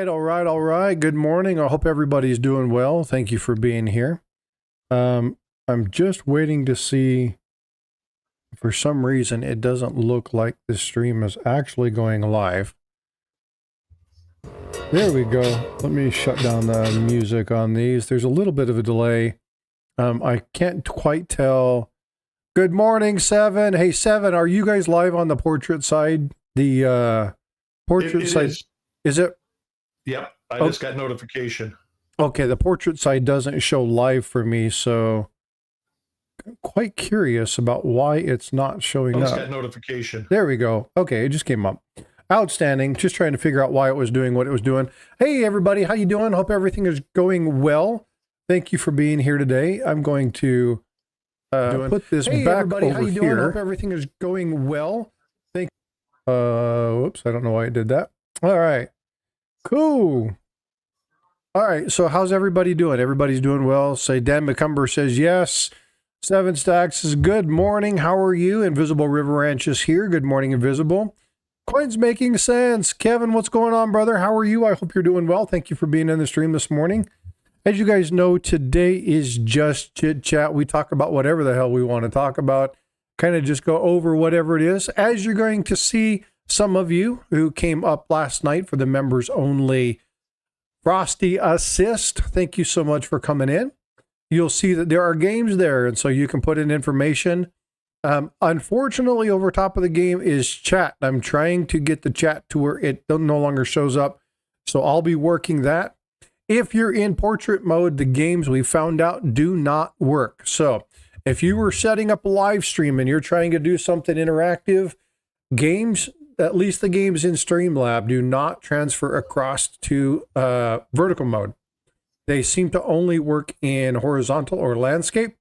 All right. Good morning. I hope everybody's doing well. Thank you for being here. I'm just waiting to see. For some reason, it doesn't look like this stream is actually going live. There we go. Let me shut down the music on these. There's a little bit of a delay. I can't quite tell. Good morning, Seven. Hey, Seven, are you guys live on the portrait side? The portrait side. Is it? Yep. I just got notification. Okay, the portrait side doesn't show live for me, so I'm quite curious about why it's not showing up. I just got notification. There we go. Okay, it just came up. Outstanding. Just trying to figure out why it was doing what it was doing. Hey, everybody. How you doing? Hope everything is going well. Thank you for being here today. I'm going to put this back over how you doing? Here. Hope everything is going well. Whoops. I don't know why I did that. All right. Cool. All right. So how's everybody doing? Everybody's doing well. Say Dan McCumber says yes. Seven Stacks is good morning. How are you? Invisible River Ranch is here. Good morning, Invisible. Coins making sense. Kevin, what's going on, brother? How are you? I hope you're doing well. Thank you for being in the stream this morning. As you guys know, today is just chit chat. We talk about whatever the hell we want to talk about. Kind of just go over whatever it is. As you're going to see, some of you who came up last night for the members only Frosty Assist, thank you so much for coming in. You'll see that there are games there, and so you can put in information. Unfortunately, over top of the game is chat. I'm trying to get the chat to where it no longer shows up, so I'll be working that. If you're in portrait mode, the games we found out do not work. So if you were setting up a live stream and you're trying to do something interactive, games, at least the games in Streamlab, do not transfer across to vertical mode. They seem to only work in horizontal or landscape.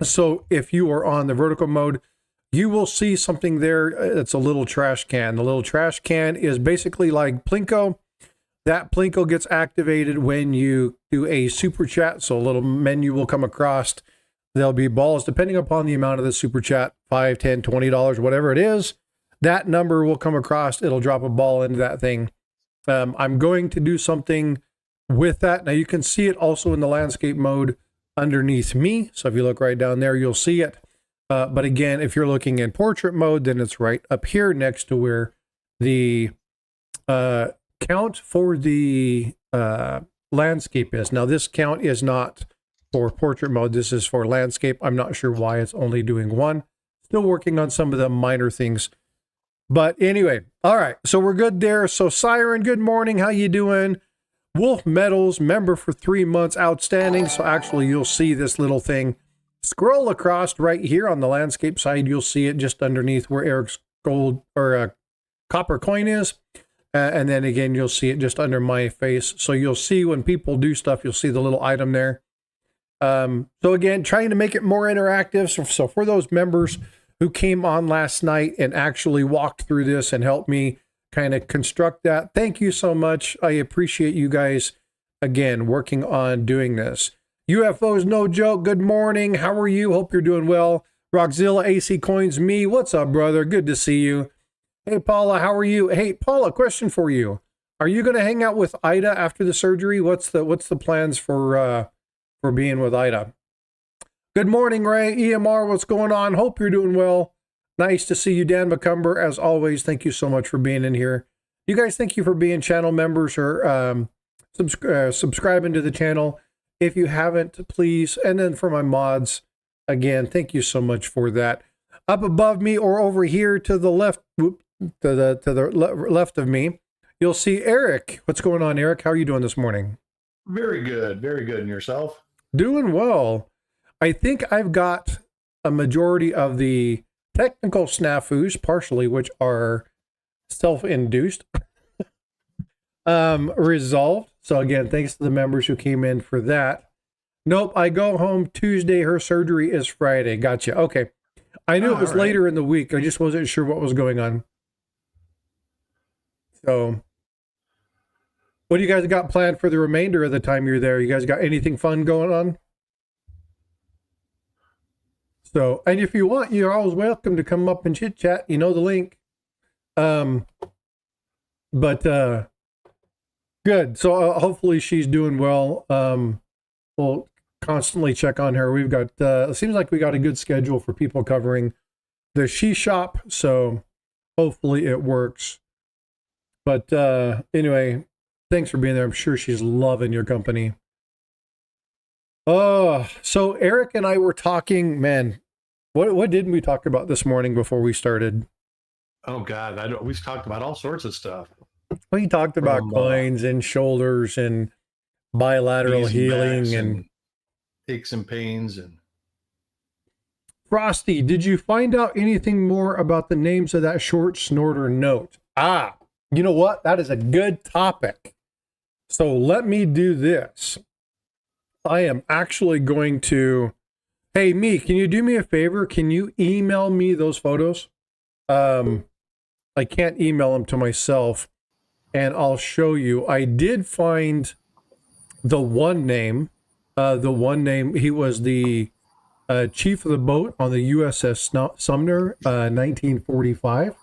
So if you are on the vertical mode, you will see something there. It's a little trash can. The little trash can is basically like Plinko. That Plinko gets activated when you do a super chat. So a little menu will come across. There'll be balls, depending upon the amount of the super chat, $5, $10, $20, whatever it is. That number will come across. It'll drop a ball into that thing. I'm going to do something with that. Now you can see it also in the landscape mode underneath me. So if you look right down there, you'll see it. But again, if you're looking in portrait mode, then it's right up here next to where the count for the landscape is. Now this count is not for portrait mode. This is for landscape. I'm not sure why it's only doing one. Still working on some of the minor things. But anyway, all right, so we're good there. So Siren, good morning. How you doing? Wolf Metals, member for 3 months, outstanding. So actually, you'll see this little thing. Scroll across right here on the landscape side. You'll see it just underneath where Eric's gold or copper coin is. And then again, you'll see it just under my face. So you'll see when people do stuff, you'll see the little item there. So again, trying to make it more interactive. So for those members who came on last night and actually walked through this and helped me kind of construct that, thank you so much. I appreciate you guys, again, working on doing this. UFOs No Joke, good morning. How are you? Hope you're doing well. Rockzilla, AC Coins, me. What's up, brother? Good to see you. Hey, Paula, how are you? Hey, Paula, question for you. Are you going to hang out with Ida after the surgery? What's the plans for being with Ida? Good morning, Ray. EMR, what's going on? Hope you're doing well. Nice to see you, Dan McCumber. As always, thank you so much for being in here. You guys, thank you for being channel members or subscribing to the channel. If you haven't, please. And then for my mods, again, thank you so much for that. Up above me or over here to the left, to the left of me, you'll see Eric. What's going on, Eric? How are you doing this morning? Very good. Very good. And yourself? Doing well. I think I've got a majority of the technical snafus, partially which are self-induced, resolved. So again, thanks to the members who came in for that. Nope, I go home Tuesday. Her surgery is Friday. Gotcha. Okay. I knew it was later in the week. I just wasn't sure what was going on. So what do you guys got planned for the remainder of the time you're there? You guys got anything fun going on? So, and if you want, you're always welcome to come up and chit chat. You know the link. But Good. So hopefully she's doing well. We'll constantly check on her. We've got, it seems like we got a good schedule for people covering the she shop. So hopefully it works. But anyway, thanks for being there. I'm sure she's loving your company. Oh, so Eric and I were talking, man, what didn't we talk about this morning before we started? Oh God, we talked about all sorts of stuff. We talked about From, coins and shoulders and bilateral Knees healing backs and aches and pains and Frosty, did you find out anything more about the names of that short snorter note? You know what? That is a good topic. So let me do this. I am actually going to, hey, me, can you do me a favor? Can you email me those photos? I can't email them to myself, and I'll show you. I did find the one name. He was the chief of the boat on the USS Sumner, 1945.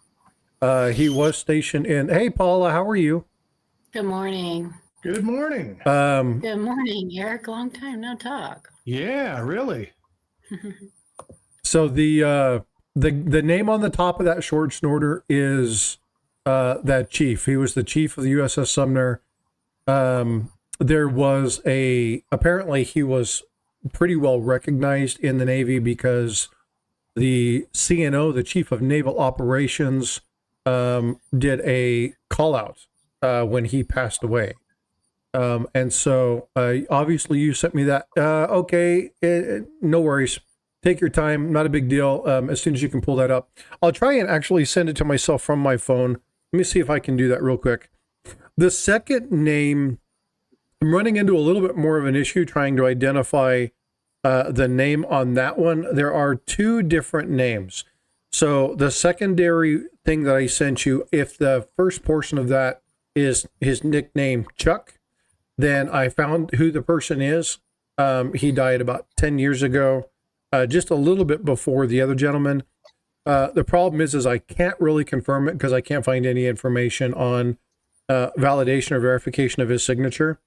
He was stationed in, hey, Paula, how are you? Good morning. good morning. Good morning, Eric. Long time no talk. Yeah, really. So the name on the top of that short snorter is that chief. He was the chief of the USS Sumner. There was apparently he was pretty well recognized in the Navy because the CNO, the Chief of Naval Operations, did a call out when he passed away. And so obviously you sent me that. Okay, no worries. Take your time. Not a big deal. As soon as you can pull that up. I'll try and actually send it to myself from my phone. Let me see if I can do that real quick. The second name, I'm running into a little bit more of an issue trying to identify the name on that one. There are two different names. So the secondary thing that I sent you, if the first portion of that is his nickname, Chuck, then I found who the person is. He died about 10 years ago, just a little bit before the other gentleman. The problem is I can't really confirm it because I can't find any information on validation or verification of his signature.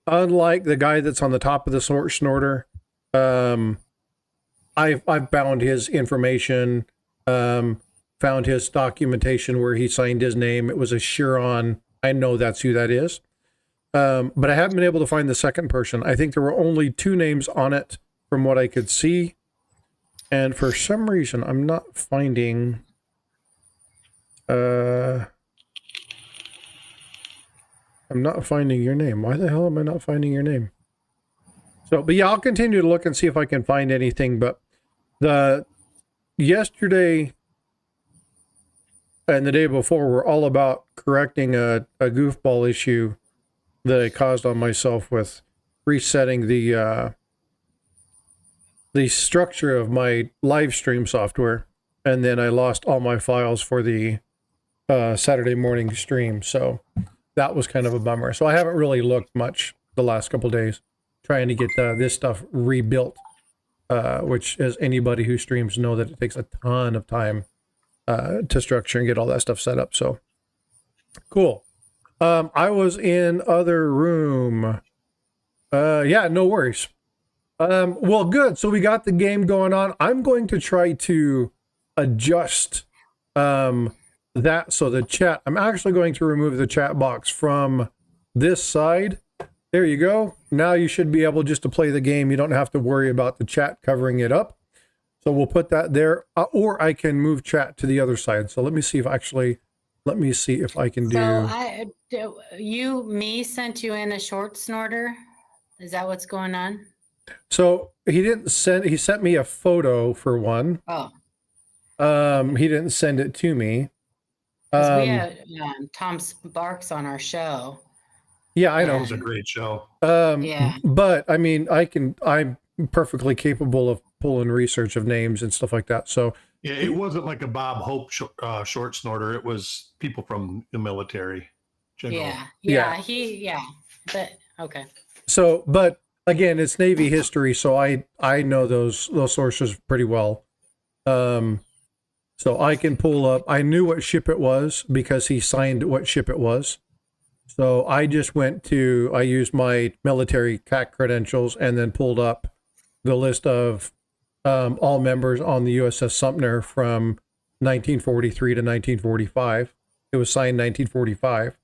Unlike the guy that's on the top of the short snorter, I've found his information, found his documentation where he signed his name. It was a Chiron. I know that's who that is. But I haven't been able to find the second person. I think there were only two names on it from what I could see. And for some reason, I'm not finding... I'm not finding your name. Why the hell am I not finding your name? So, but yeah, I'll continue to look and see if I can find anything. But yesterday and the day before were all about correcting a goofball issue that I caused on myself with resetting the structure of my live stream software. And then I lost all my files for the Saturday morning stream. So that was kind of a bummer. So I haven't really looked much the last couple of days trying to get this stuff rebuilt, which, as anybody who streams know, that it takes a ton of time to structure and get all that stuff set up. So cool. I was in other room. Yeah, no worries. Well, good. So we got the game going on. I'm going to try to adjust that. So the chat, I'm actually going to remove the chat box from this side. There you go. Now you should be able just to play the game. You don't have to worry about the chat covering it up. So we'll put that there, or I can move chat to the other side. So let me see if I can do. So me sent you in a short snorter. Is that what's going on? So he sent me a photo for one. Oh. He didn't send it to me. We had Tom Sparks on our show. Yeah, I know. It was a great show. Yeah. But I mean, I'm perfectly capable of pulling research of names and stuff like that. So Yeah, it wasn't like a Bob Hope short snorter. It was people from the military. General. Yeah. But okay. So, but again, it's Navy history, so I know those sources pretty well. So I can pull up. I knew what ship it was because he signed what ship it was. So I just I used my military CAC credentials and then pulled up the list of all members on the USS Sumter from 1943 to 1945. It was signed 1945.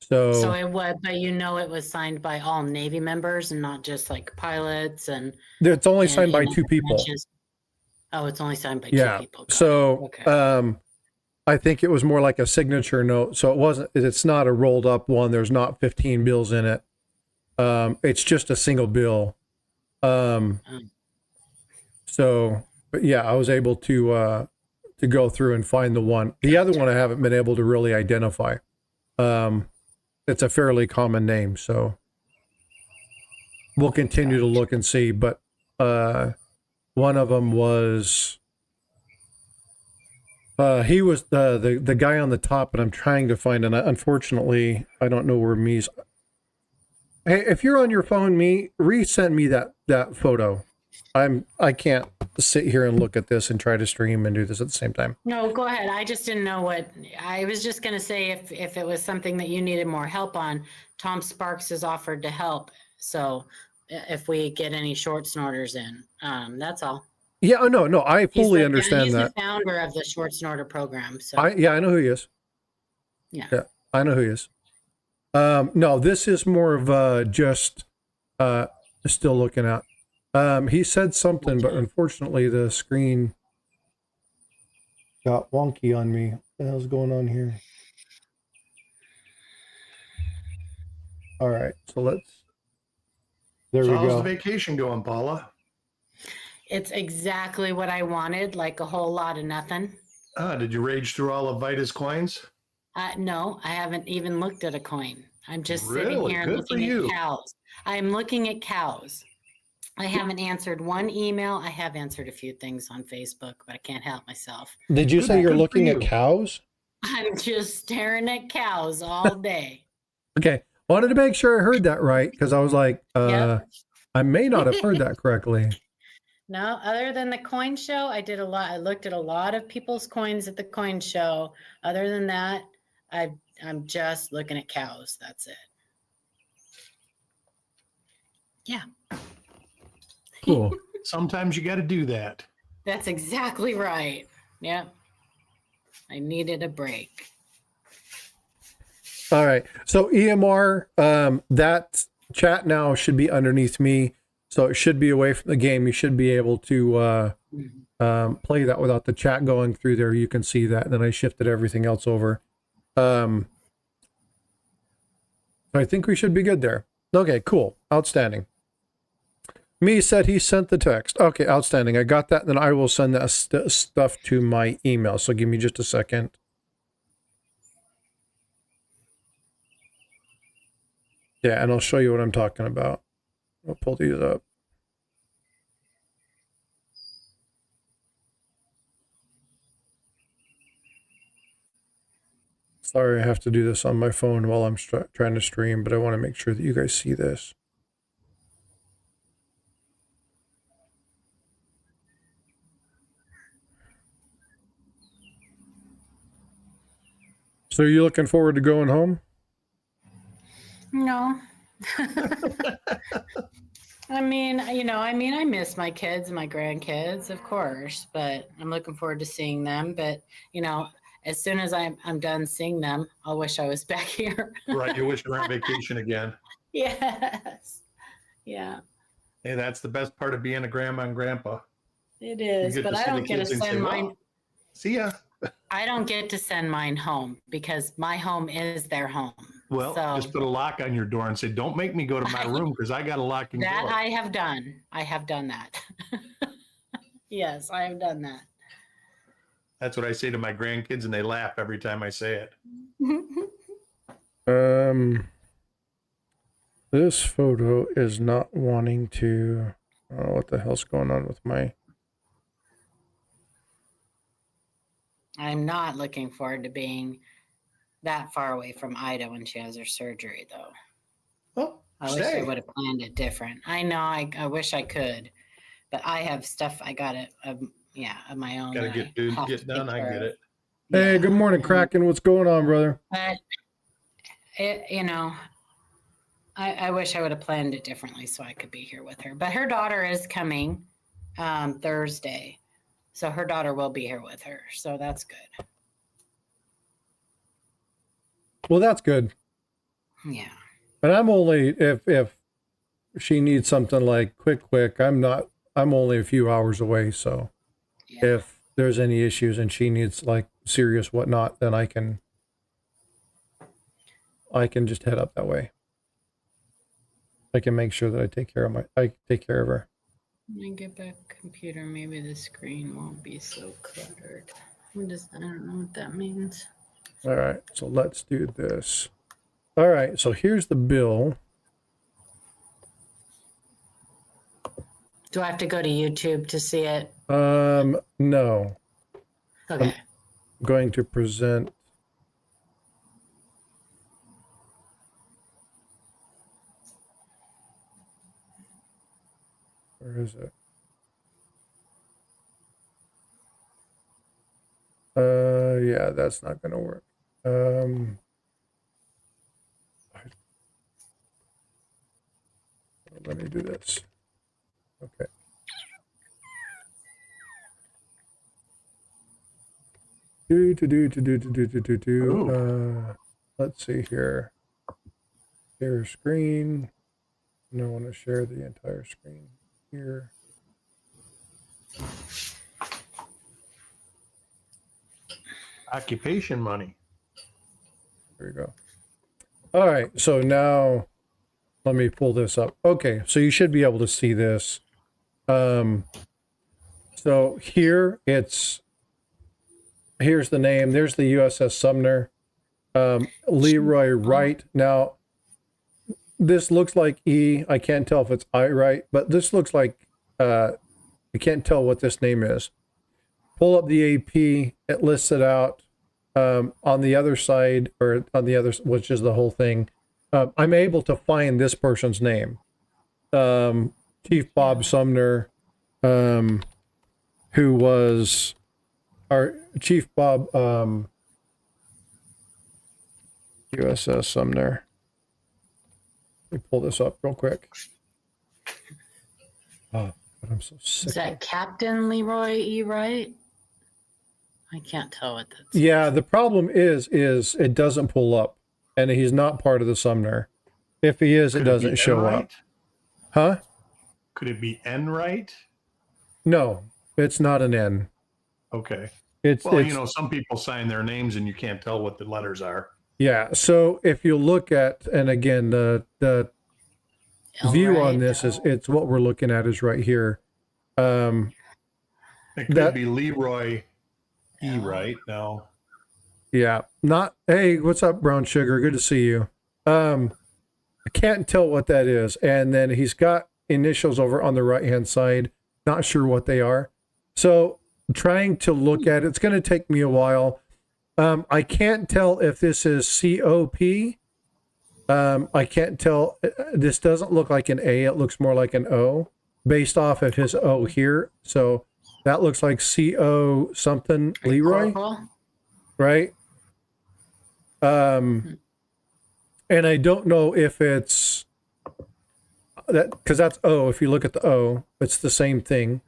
So it was, but it was signed by all Navy members and not just like pilots and. It's only and- signed by and two people. branches. Oh, it's only signed by Yeah. two people. Got So, it. Okay. I think it was more like a signature note. So it's not a rolled up one. There's not 15 bills in it. It's just a single bill. So, but yeah, I was able to go through and find the one. The other one I haven't been able to really identify. It's a fairly common name, so we'll continue to look and see. But one of them was he was the guy on the top, and I'm trying to find, and unfortunately I don't know where Me's. Hey, if you're on your phone, resend me that photo. I can't sit here and look at this and try to stream and do this at the same time. No, go ahead. I just didn't know what I was just going to say. If it was something that you needed more help on, Tom Sparks has offered to help. So if we get any short snorters in, that's all. Yeah, no, I fully understand he's that. the founder of the short snorter program. So I know who he is. Yeah, I know who he is. No, this is more of just still looking at. He said something, but unfortunately the screen got wonky on me. What the hell's going on here? All right, so there we How's go. the vacation going, Paula? it's exactly what I wanted. Like a whole lot of nothing. Did you rage through all of Vita's coins? No, I haven't even looked at a coin. I'm just sitting Really? here and Good for looking you. at cows. I'm looking at cows. I haven't answered one email. I have answered a few things on Facebook, but I can't help myself. Did you say you're Good for looking at you. cows? I'm just staring at cows all day. Okay, wanted to make sure I heard that right because I was like, Yep. I may not have heard that correctly. No, other than the coin show, I did a lot. I looked at a lot of people's coins at the coin show. Other than that, I'm just looking at cows. That's it. Yeah. Cool. Sometimes you got to do that. That's exactly right. Yep. I needed a break. All right. So EMR, that chat now should be underneath me. So it should be away from the game. You should be able to play that without the chat going through there. You can see that. And then I shifted everything else over. So I think we should be good there. Okay, cool. Outstanding. Me said he sent the text. Okay, outstanding. I got that. Then I will send that stuff to my email. So give me just a second. Yeah, and I'll show you what I'm talking about. I'll pull these up. Sorry, I have to do this on my phone while I'm trying to stream, but I want to make sure that you guys see this. So are you looking forward to going home? No. I mean, I miss my kids and my grandkids, of course, but I'm looking forward to seeing them. But, as soon as I'm done seeing them, I'll wish I was back here. Right. You wish you were on vacation again. Yes. Yeah, Hey, that's the best part of being a grandma and grandpa. it is. You get But to I see don't the get to kids and say, send "Well, mine. see ya." I don't get to send mine home because my home is their home. Well, So- just put a lock on your door and say, "Don't make me go to my room because I got a locking That door." I have done. I have done that. Yes, I have done that. That's what I say to my grandkids, and they laugh every time I say it. This photo is not wanting to. I don't know what the hell's going on with my. I'm not looking forward to being that far away from Ida when she has her surgery, though. Well, I wish I stay. would have planned it different. I know. I wish I could, but I have stuff I got it. Of my own. Gotta that get I have get to done. take I care get of. it. Hey, Yeah. good morning, Kraken. What's going on, brother? But you know, I wish I would have planned it differently so I could be here with her. But her daughter is coming Thursday. So her daughter will be here with her. So that's good. Well, that's good. Yeah. And I'm only, if she needs something like quick, I'm only a few hours away. So Yeah. if there's any issues and she needs like serious whatnot, then I can just head up that way. I can make sure that I take care of her. When I get back computer, maybe the screen won't be so cluttered. I don't know what that means. All right, so let's do this. All right, so here's the bill. Do I have to go to YouTube to see it? No. Okay. I'm going to present. Where is it? Yeah, that's not going to work. Let me do this. Okay. Let's see here. Share screen. I want to share the entire screen here. Occupation money. There we go. All right, so now let me pull this up. Okay, so you should be able to see this. So here's the name. There's the USS Sumner. Leroy Wright. Now, this looks like E. I can't tell if it's I right, but this looks like I can't tell what this name is. Pull up the AP. It lists it out. On the other side, or on the other, which is the whole thing, I'm able to find this person's name. Chief Bob Sumner, who was our Chief Bob USS Sumner. Let me pull this up real quick. Oh, but I'm so sick. Is that Captain Leroy E. Wright? I can't tell what that's. Yeah, the problem is it doesn't pull up, and he's not part of the Sumner. If he is, it doesn't show up. Huh? Could it be N right? No, it's not an N. Okay. It's some people sign their names and you can't tell what the letters are. Yeah. So if you look at, and again, the view on this is it's what we're looking at is right here. It could be Leroy E. Right now. Yeah. Not. Hey, what's up, Brown Sugar? Good to see you. I can't tell what that is, and then he's got initials over on the right hand side. Not sure what they are. So trying to look at it's going to take me a while. I can't tell if this is COP. I can't tell. This doesn't look like an A. It looks more like an O based off of his O here. So that looks like CO something Leroy, right? And I don't know if it's that because that's O. If you look at the O, it's the same thing.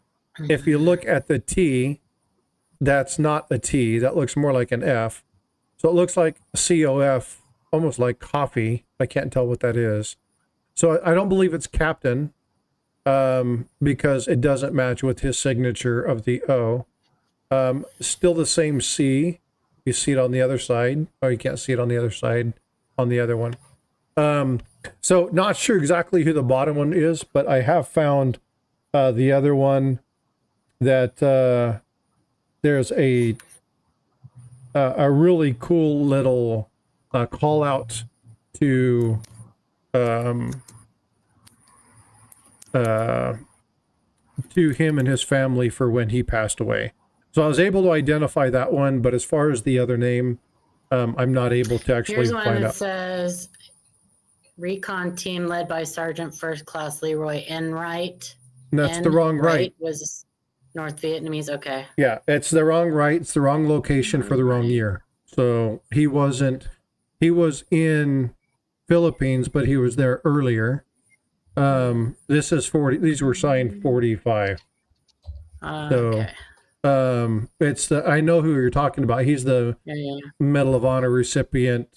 If you look at the T, that's not a T. That looks more like an F. So it looks like COF, almost like coffee. I can't tell what that is. So I don't believe it's Captain because it doesn't match with his signature of the O. Still the same C. You see it on the other side. Oh, you can't see it on the other side on the other one. So not sure exactly who the bottom one is, but I have found the other one that there's a really cool little call out to him and his family for when he passed away. So I was able to identify that one, but as far as the other name, I'm not able to actually Here's one find that out. says recon team led by Sergeant First Class Leroy Enright. And that's the wrong right. Was North Vietnamese. Okay. Yeah, it's the wrong right. It's the wrong location for the wrong year. So he was in Philippines, but he was there earlier. This is 40. These were signed 45. So, Okay. it's the, I know who you're talking about. He's the Yeah. Medal of Honor recipient.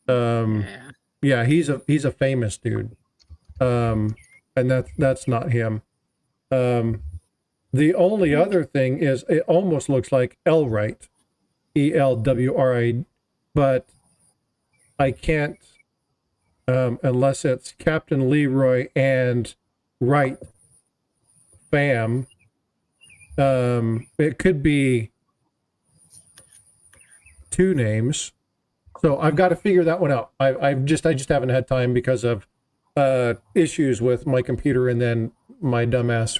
Yeah. Yeah, he's a famous dude. And that's not him. The only other thing is it almost looks like Elwright, ELWRI, but I can't unless it's Captain Leroy and Wright Fam. It could be two names. So I've got to figure that one out. I just haven't had time because of issues with my computer, and then my dumbass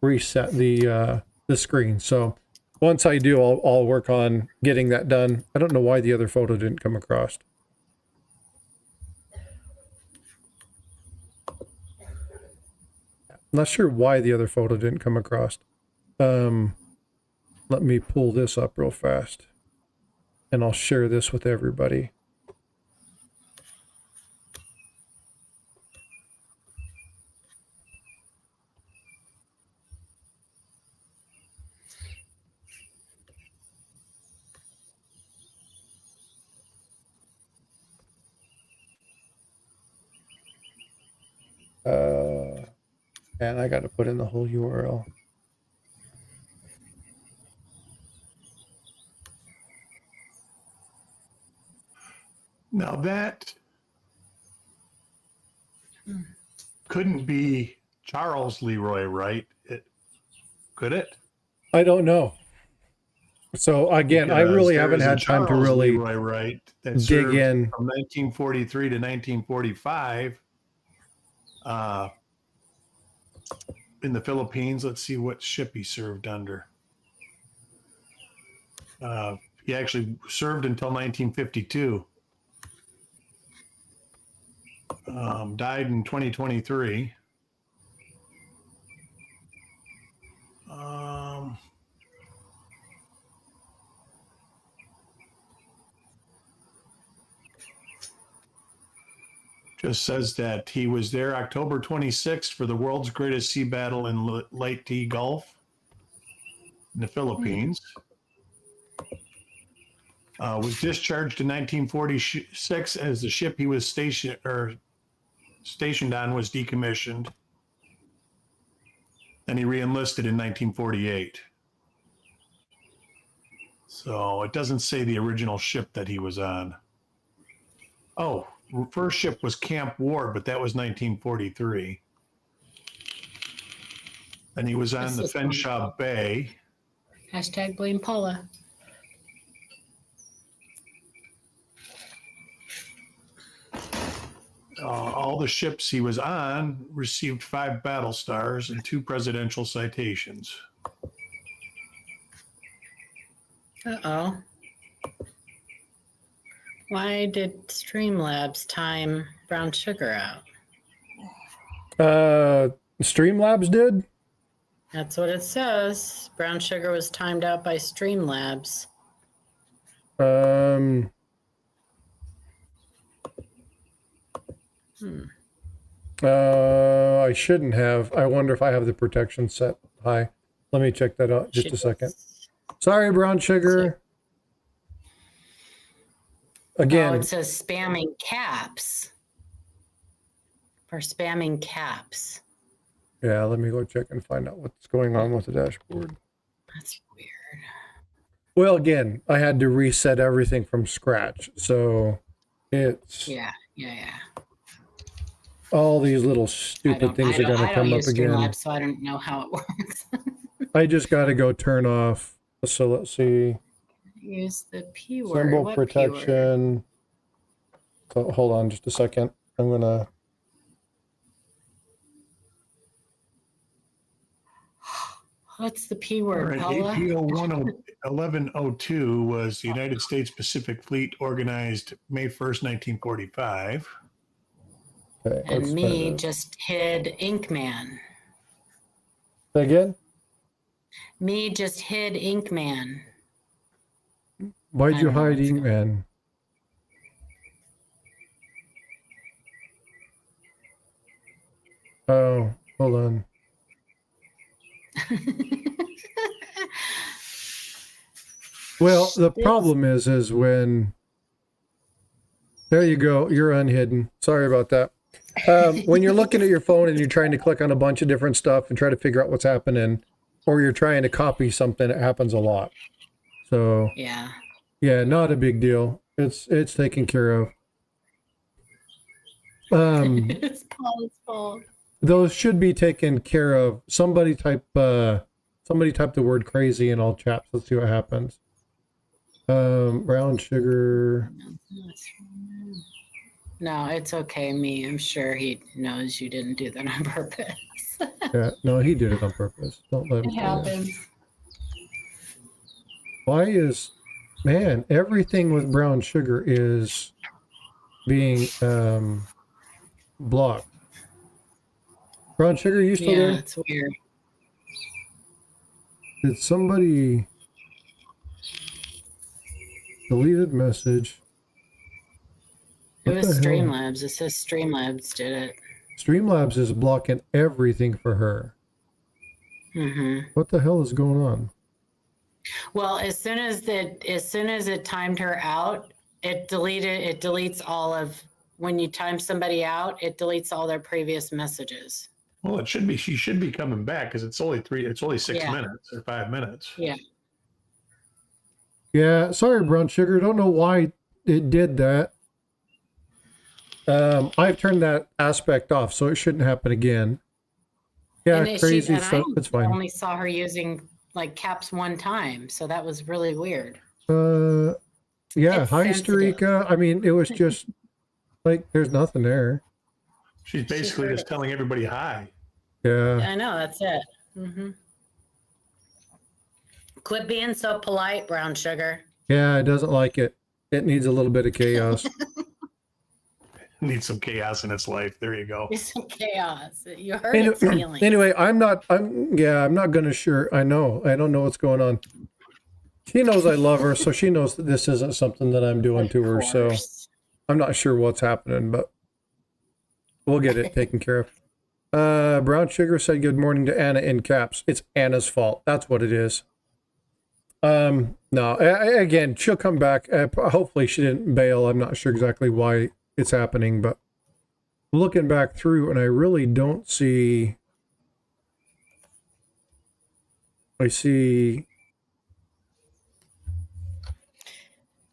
reset the screen. So once I do, I'll work on getting that done. I don't know why the other photo didn't come across. I'm not sure why the other photo didn't come across. Let me pull this up real fast, and I'll share this with everybody. And I got to put in the whole URL. Now that couldn't be Charles Leroy, right? Could it? I don't know. So again, I really haven't had time to really Leroy Wright that dig served in. from 1943 to 1945 in the Philippines. Let's see what ship he served under. He actually served until 1952. Died in 2023. Just says that he was there October 26th for the world's greatest sea battle in Leyte Gulf in the Philippines. Was discharged in 1946 as the ship he was stationed on was decommissioned. And he re-enlisted in 1948. So it doesn't say the original ship that he was on. Oh, first ship was Camp Ward, but that was 1943. And he was on the Fenshaw Bay. Hashtag blame Paula. All the ships he was on received 5 battle stars and 2 presidential citations. Uh-oh. Why did Streamlabs time Brown Sugar out? Streamlabs did? That's what it says. Brown Sugar was timed out by Streamlabs. I shouldn't have. I wonder if I have the protection set high. Let me check that out just a second. Sorry, Brown Sugar. Again, it says spamming caps. For spamming caps. Yeah, let me go check and find out what's going on with the dashboard. That's weird. Well, again, I had to reset everything from scratch. So it's... Yeah. All these little stupid things are going to come up again. Streamlabs, so I don't know how it works. I just got to go turn off. So let's see. Use the P word. Symbol What protection. So hold on just a second. I'm going to... What's the P word, All right, Paula? APO 1102 was the United States Pacific Fleet organized May 1st, 1945. Okay, And me just hid Inkman. Say again? Me just hid Inkman. Why'd you hide Inkman? Oh, hold on. Well, the problem is when, there you go, you're unhidden. Sorry about that. When you're looking at your phone and you're trying to click on a bunch of different stuff and try to figure out what's happening, or you're trying to copy something, it happens a lot. So Yeah. not a big deal. It's taken care of. It's Paul's fault. Those should be taken care of. Somebody type the word crazy in all caps. Let's see what happens. Brown sugar. No, it's okay, me. I'm sure he knows you didn't do that on purpose. Yeah, no, he did it on purpose. Don't let him. It happens. Why is, man, everything with brown sugar is being blocked. Brown sugar, you still Yeah, there? it's weird. Did somebody deleted message? It What was the hell? Streamlabs. It says Streamlabs did it. Streamlabs is blocking everything for her. Mm-hmm. What the hell is going on? Well, as soon as it timed her out, it deletes all of, when you time somebody out, it deletes all their previous messages. Well, it should be. She should be coming back because it's only 6 Yeah. minutes or 5 minutes. Yeah. Yeah, sorry, brown sugar. Don't know why it did that. I've turned that aspect off, so it shouldn't happen again. Yeah, And crazy and stuff. It's I fine. only saw her using like caps one time, so that was really weird. Yeah, It's hi, sensitive. Starika. I mean, it was just like there's nothing there. She's basically just telling everybody hi. Yeah. I know, that's it. Mm-hmm. Quit being so polite, brown sugar. Yeah, it doesn't like it. It needs a little bit of chaos. Needs some chaos in its life. There you go. It's some chaos. You hurt its feelings. Anyway, I'm not gonna sure. I know. I don't know what's going on. She knows I love her, so she knows that this isn't something that I'm doing to her. So course. I'm not sure what's happening, but we'll get it taken care of. Brown Sugar said good morning to Anna in caps. It's Anna's fault. That's what it is. No, again, she'll come back. Hopefully she didn't bail. I'm not sure exactly why it's happening, but looking back through, and I really don't see. I see.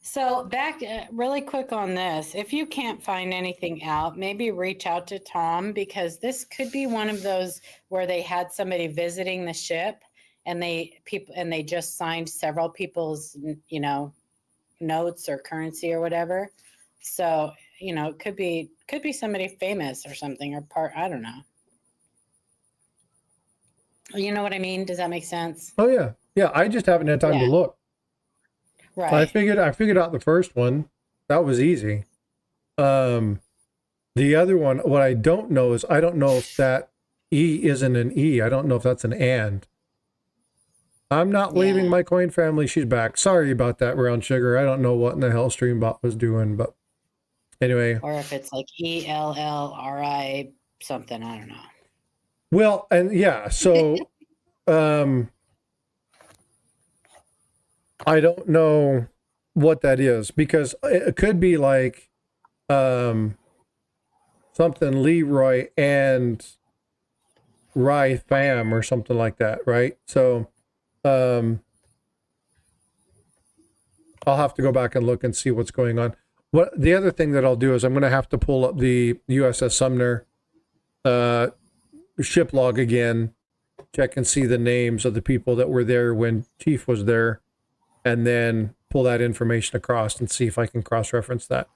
So back really quick on this, if you can't find anything out, maybe reach out to Tom, because this could be one of those where they had somebody visiting the ship and they just signed several people's, notes or currency or whatever. So, it could be somebody famous or something, or I don't know. You know what I mean? Does that make sense? Oh yeah. Yeah. I just haven't had time to look. Right. I figured out the first one. That was easy. The other one, what I don't know is, I don't know if that E isn't an E. I don't know if that's an and. I'm not leaving my coin family. She's back. Sorry about that, Brown Sugar. I don't know what in the hell Streambot was doing, but anyway. Or if it's like ELLRI something, I don't know. Well, and yeah, so I don't know what that is, because it could be like something Leroy and Rye Fam or something like that, right? So I'll have to go back and look and see what's going on. What the other thing that I'll do is I'm going to have to pull up the USS Sumner ship log again, check and see the names of the people that were there when Chief was there, and then pull that information across and see if I can cross-reference that.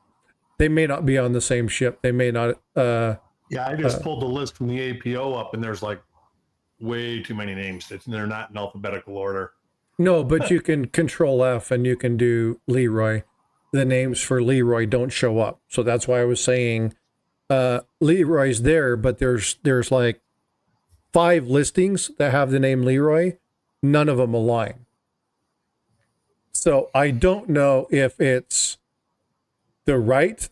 They may not be on the same ship. They may not. Yeah, I just pulled the list from the APO up, and there's like way too many names. They're not in alphabetical order. No, but you can Control F and you can do Leroy. The names for Leroy don't show up. So that's why I was saying Leroy's there, but there's like 5 listings that have the name Leroy. None of them align. So I don't know if it's the right,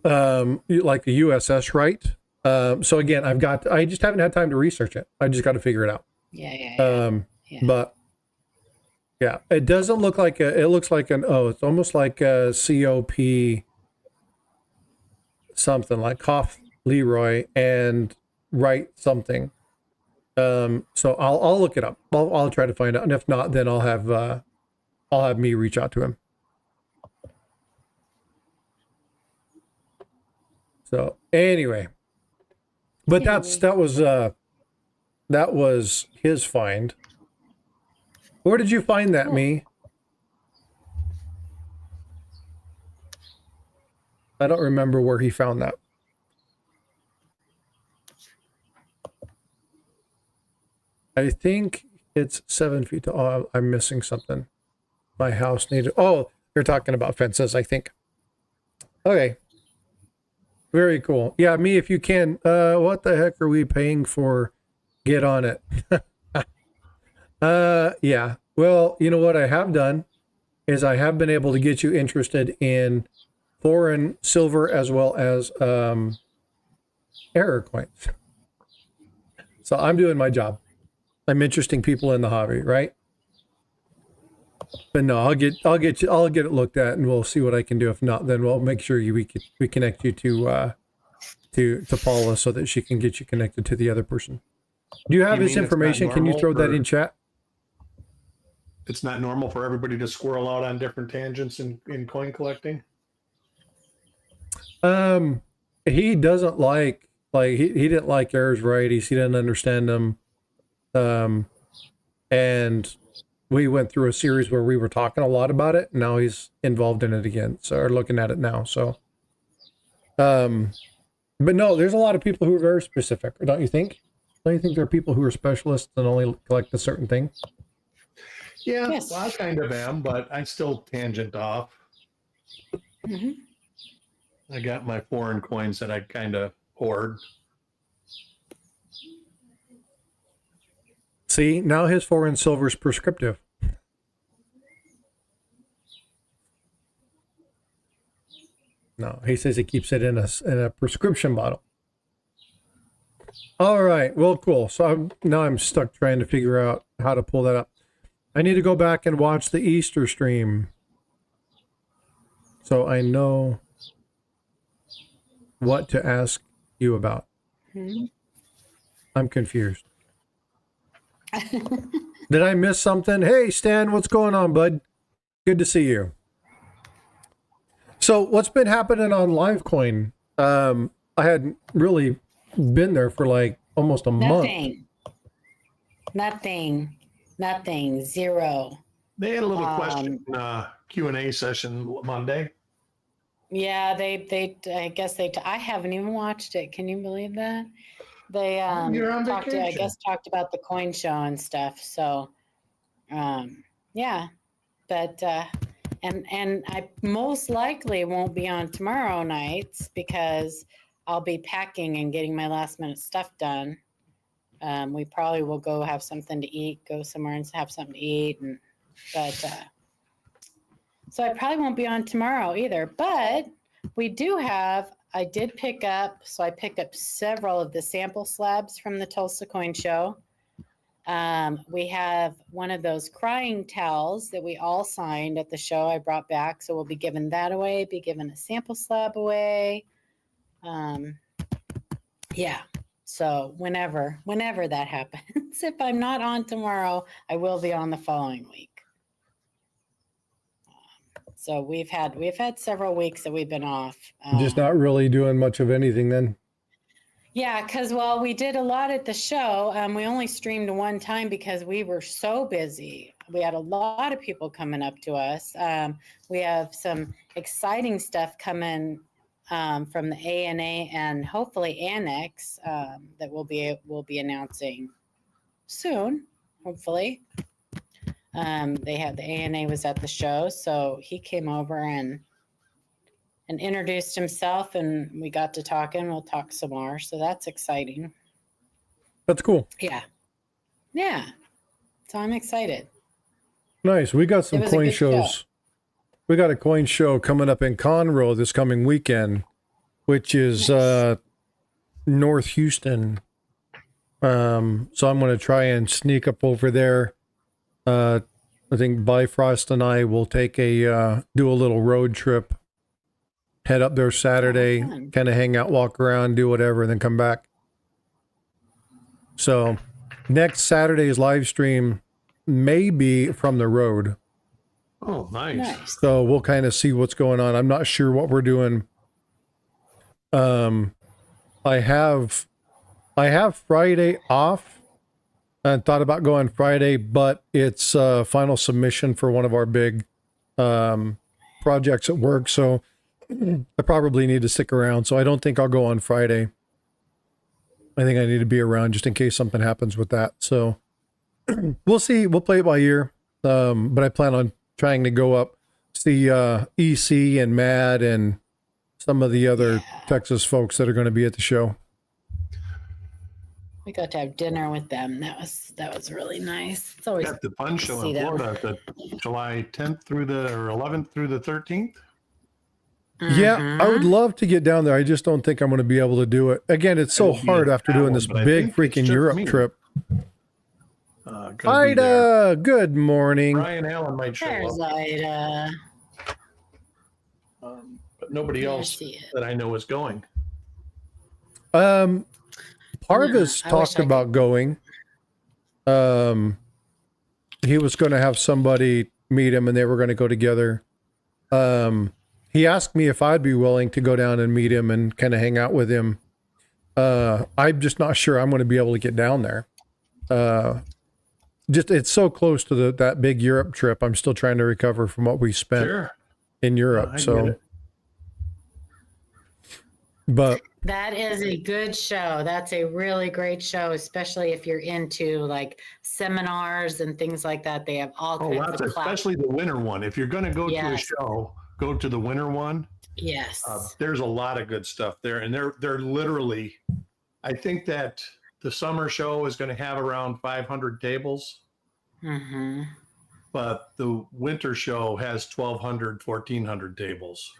like the USS right, So again, I just haven't had time to research it. I just got to figure it out. Yeah. But yeah, it doesn't look like it looks like it's almost like a COP something like Cough Leroy and write something. So I'll look it up. I'll try to find out. And if not, then I'll have me reach out to him. So anyway, but that was his find. Where did you find that, me? I don't remember where he found that. I think it's 7 feet tall. Oh, I'm missing something. My house needed. Oh, you're talking about fences, I think. Okay. Very cool. Yeah, me, if you can. What the heck are we paying for? Get on it. Yeah. Well, you know what I have done is I have been able to get you interested in foreign silver as well as error coins. So I'm doing my job. I'm interesting people in the hobby, right? But no, I'll get it looked at, and we'll see what I can do. If not, then we'll make sure we connect you to Paula so that she can get you connected to the other person. Do you have his information? Can you throw that in chat? It's not normal for everybody to squirrel out on different tangents in coin collecting. He doesn't like he didn't like errors righties. He didn't understand them. And we went through a series where we were talking a lot about it. Now he's involved in it again. So we're looking at it now. So, but no, there's a lot of people who are very specific, don't you think? Don't you think there are people who are specialists and only collect a certain thing? Yeah, Yes. well, I kind of am, but I still tangent off. Mm-hmm. I got my foreign coins that I kind of hoard. See, now his foreign silver is prescriptive. No, he says he keeps it in a prescription bottle. All right, well, cool. So I'm stuck trying to figure out how to pull that up. I need to go back and watch the Easter stream, so I know what to ask you about. Mm-hmm. I'm confused. Did I miss something? Hey, Stan, what's going on, bud? Good to see you. So what's been happening on Livecoin? I hadn't really been there for like almost a month. Nothing. Zero. They had a little question Q&A session Monday. Yeah, they I guess I haven't even watched it. Can you believe that? They You're on vacation. talked about the coin show and stuff. So yeah. But and I most likely won't be on tomorrow nights because I'll be packing and getting my last minute stuff done. We probably will go have something to eat, go somewhere and have something to eat, so I probably won't be on tomorrow either. But we do have. I picked up several of the sample slabs from the Tulsa Coin Show. We have one of those crying towels that we all signed at the show I brought back. So we'll be giving that away, be giving a sample slab away. Yeah. So whenever that happens, if I'm not on tomorrow, I will be on the following week. So we've had several weeks that we've been off. Just not really doing much of anything then. Yeah, because we did a lot at the show. We only streamed one time because we were so busy. We had a lot of people coming up to us. We have some exciting stuff coming from the ANA and hopefully Annex that we'll be announcing soon. Hopefully, the ANA was at the show, so he came over and introduced himself, and we got to talking. We'll talk some more, so that's exciting. That's cool. Yeah. So I'm excited. Nice. We got some coin shows. Show. We got a coin show coming up in Conroe this coming weekend, which is nice. North Houston. So I'm going to try and sneak up over there. I think Bifrost and I will take do a little road trip. Head up there Saturday, fun. kind of hang out, walk around, do whatever, and then come back. So next Saturday's live stream may be from the road. Oh, nice. Nice. So we'll kind of see what's going on. I'm not sure what we're doing. I have Friday off and thought about going Friday, but it's final submission for one of our big projects at work. So I probably need to stick around. So I don't think I'll go on Friday. I think I need to be around just in case something happens with that. So we'll see. We'll play it by ear. But I plan on trying to go up, see EC and Mad and some of the other Texas folks that are going to be at the show. We got to have dinner with them. That was really nice. It's always Got the fun show see in them. Florida, the July 10th through the 11th through the 13th. Yeah, I would love to get down there. I just don't think I'm going to be able to do it. Again, it's so It'll be hard a after fat doing one, this but I big think it's freaking just Europe me. trip. Gonna be there. Ida, good morning. Brian Allen might show There's up, Ida. but nobody Yeah, I else see it. that I know is going. Parvis I wish talked I could- about going. He was going to have somebody meet him and they were going to go together. He asked me if I'd be willing to go down and meet him and kind of hang out with him. I'm just not sure I'm going to be able to get down there. Just it's so close to that big Europe trip. I'm still trying to recover from what we spent Sure. in Europe. I get So, it. but That is a good show. That's a really great show, especially if you're into like seminars and things like that. They have all Oh, kinds lots, of classes. especially the winter one. If you're going to go to a Yes. show, go to the winter one. Yes. There's a lot of good stuff there, and they're literally. I think that the summer show is going to have around 500 tables, Mm-hmm. but the winter show has 1,200, 1,400 tables.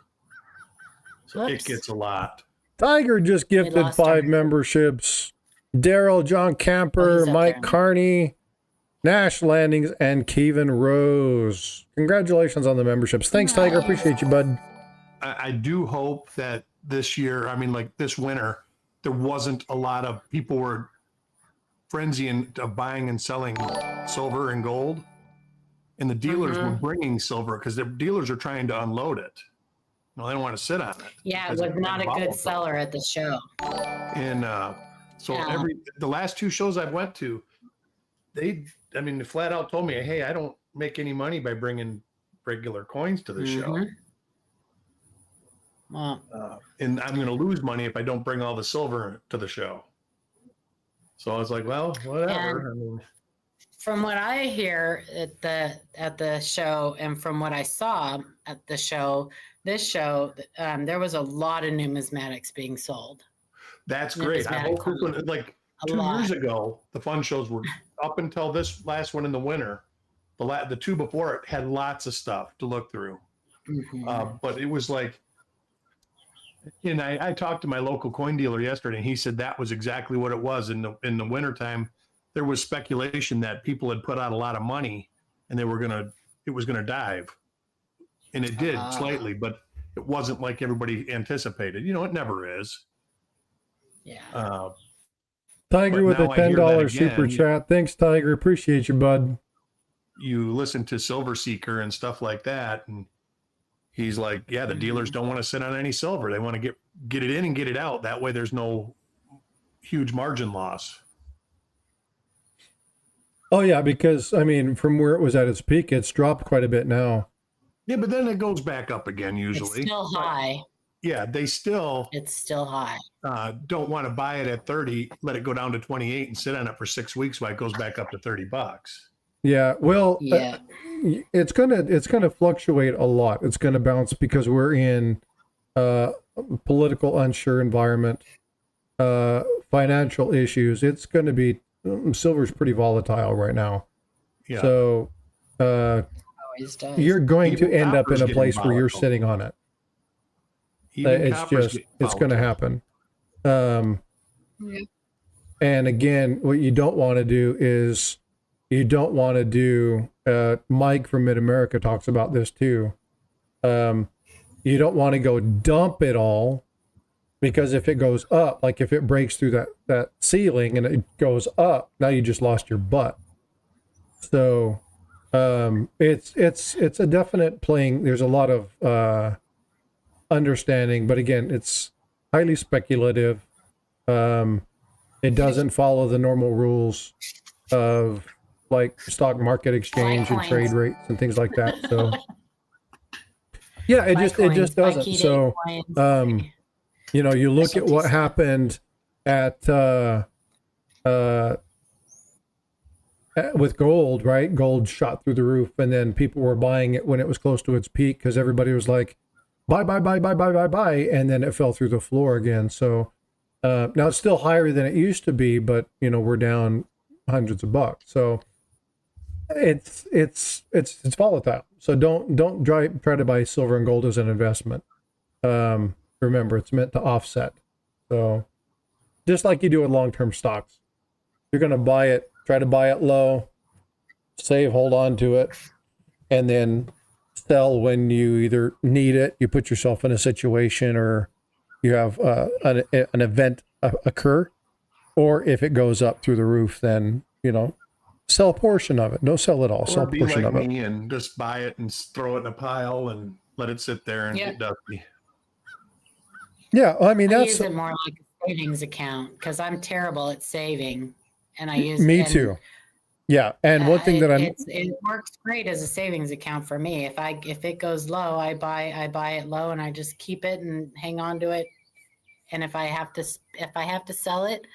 So it Whoops. gets a lot. Tiger just gifted lost 5 him. memberships. Daryl, John Oh, Camper, he's up Mike there. Carney, Nash Landings, and Kevin Rose. Congratulations on the memberships. Thanks, Tiger. Appreciate you, bud. I do hope that this year, I mean, like this winter, there wasn't a lot of people were frenzying of buying and selling silver and gold, and the dealers were bringing silver because the dealers are trying to unload it. No, they don't want to sit on it. Yeah, it because was it's not a volatile. good seller at the show. And so Yeah. the last 2 shows I've went to, they flat out told me, hey, I don't make any money by bringing regular coins to the show. Mhm. Well, And I'm going to lose money if I don't bring all the silver to the show. So I was like, well, whatever. I mean, from what I hear at the show, and from what I saw at the show, this show, there was a lot of numismatics being sold. that's great. I hope this one, like A 2 lot. years ago, the fun shows were up until this last one in the winter. The 2 before it had lots of stuff to look through. Mhm. But it was like, and I talked to my local coin dealer yesterday, and he said that was exactly what it was in the wintertime. There was speculation that people had put out a lot of money and it was gonna dive. And it did slightly, but it wasn't like everybody anticipated. It never is. Yeah. Tiger But with a now I hear that $10 super again. chat. Thanks, Tiger. Appreciate you, bud. You listen to Silver Seeker and stuff like that, and he's like, yeah, the dealers don't want to sit on any silver. They want to get it in and get it out. That way there's no huge margin loss. Oh, yeah, because, from where it was at its peak, it's dropped quite a bit now. Yeah, but then it goes back up again usually. It's still high. Yeah, they still It's still high. don't want to buy it at 30, let it go down to 28 and sit on it for 6 weeks while it goes back up to $30. Yeah, well, Yeah. it's gonna fluctuate a lot. It's gonna bounce because we're in a political unsure environment, financial issues. It's gonna be silver's pretty volatile right now. Yeah. So Always does. you're going to Even end up in copper's a getting place where you're volatile. sitting on it. Even It's copper's just getting it's going to volatile. happen. And again, what you don't want to do is Mike from Mid-America talks about this too. You don't want to go dump it all, because if it goes up, like if it breaks through that ceiling and it goes up, now you just lost your butt. So it's a definite playing. There's a lot of understanding, but again, it's highly speculative. It doesn't follow the normal rules of like stock market exchange and trade rates and things like that. So yeah, it just doesn't. So you look at what happened with gold, right? Gold shot through the roof, and then people were buying it when it was close to its peak because everybody was like, buy, and then it fell through the floor again. So now it's still higher than it used to be, but we're down hundreds of bucks. So it's volatile. So don't try to buy silver and gold as an investment. Remember, it's meant to offset. So just like you do with long-term stocks, you're going to buy it, try to buy it low, save, hold on to it, and then sell when you either need it, you put yourself in a situation, or you have an event occur, or if it goes up through the roof, then sell a portion of it. Don't sell it all. Sell a portion of it. Me and just buy it and throw it in a pile and let it sit there and get dusty. Yeah, I mean, I use it more like a savings account because I'm terrible at saving, and I use me too. Yeah, and one thing that it works great as a savings account for me. If it goes low, I buy it low, and I just keep it and hang on to it. And if I have to sell it,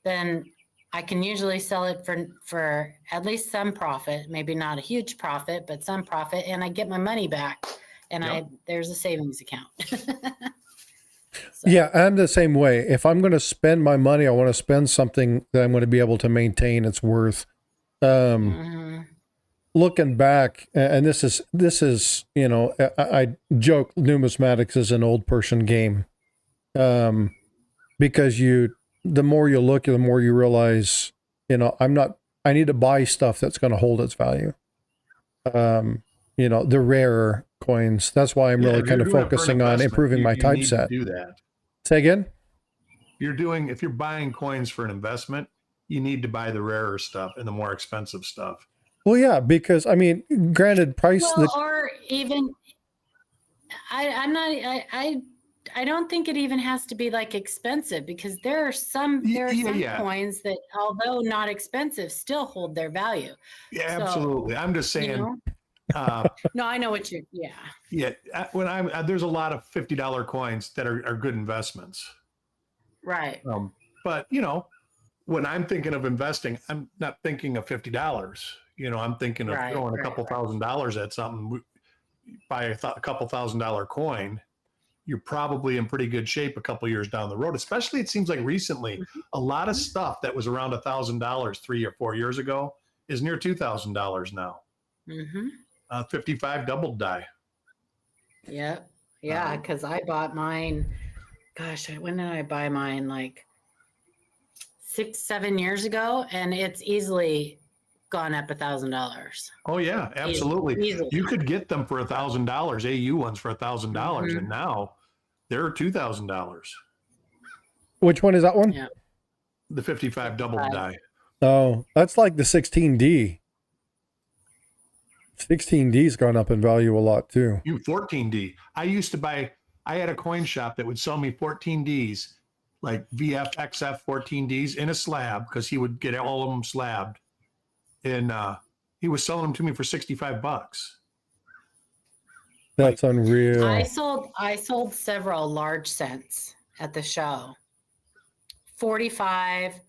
then I can usually sell it for at least some profit, maybe not a huge profit, but some profit, and I get my money back. And there's a savings account. So. Yeah, I'm the same way. If I'm going to spend my money, I want to spend something that I'm going to be able to maintain its worth. Looking back, and this is I joke numismatics is an old person game, because the more you look, the more you realize, I need to buy stuff that's going to hold its value. The rarer coins. That's why I'm really kind of focusing on improving my typeset. Do that. Say again? If you're buying coins for an investment, you need to buy the rarer stuff and the more expensive stuff. Well, yeah, because granted, price. Or even, I don't think it even has to be like expensive, because there are some coins that, although not expensive, still hold their value. Yeah, absolutely. I'm just saying. No, I know what you. Yeah. Yeah. When there's a lot of $50 coins that are good investments. Right. But when I'm thinking of investing, I'm not thinking of $50. I'm thinking of throwing a couple $1,000s at something. Buy a couple $1,000 coin, you're probably in pretty good shape a couple years down the road. Especially, it seems like recently, a lot of stuff that was around $1,000 3 or 4 years ago is near $2,000 now. 55 double die. Yeah, because I bought mine. Gosh, when did I buy mine? Like 6-7 years ago, and it's easily gone up $1,000. Oh yeah, absolutely. Easily. You could get them for $1,000, AU ones for $1,000, and now they're $2,000. Which one is that one? Yeah, the 55 double die. Oh, that's like the 16D. 16D's gone up in value a lot too. 14D. I had a coin shop that would sell me 14Ds, like VF, XF 14Ds in a slab, because he would get all of them slabbed. And he was selling them to me for $65. That's unreal. I sold several large cents at the show. 45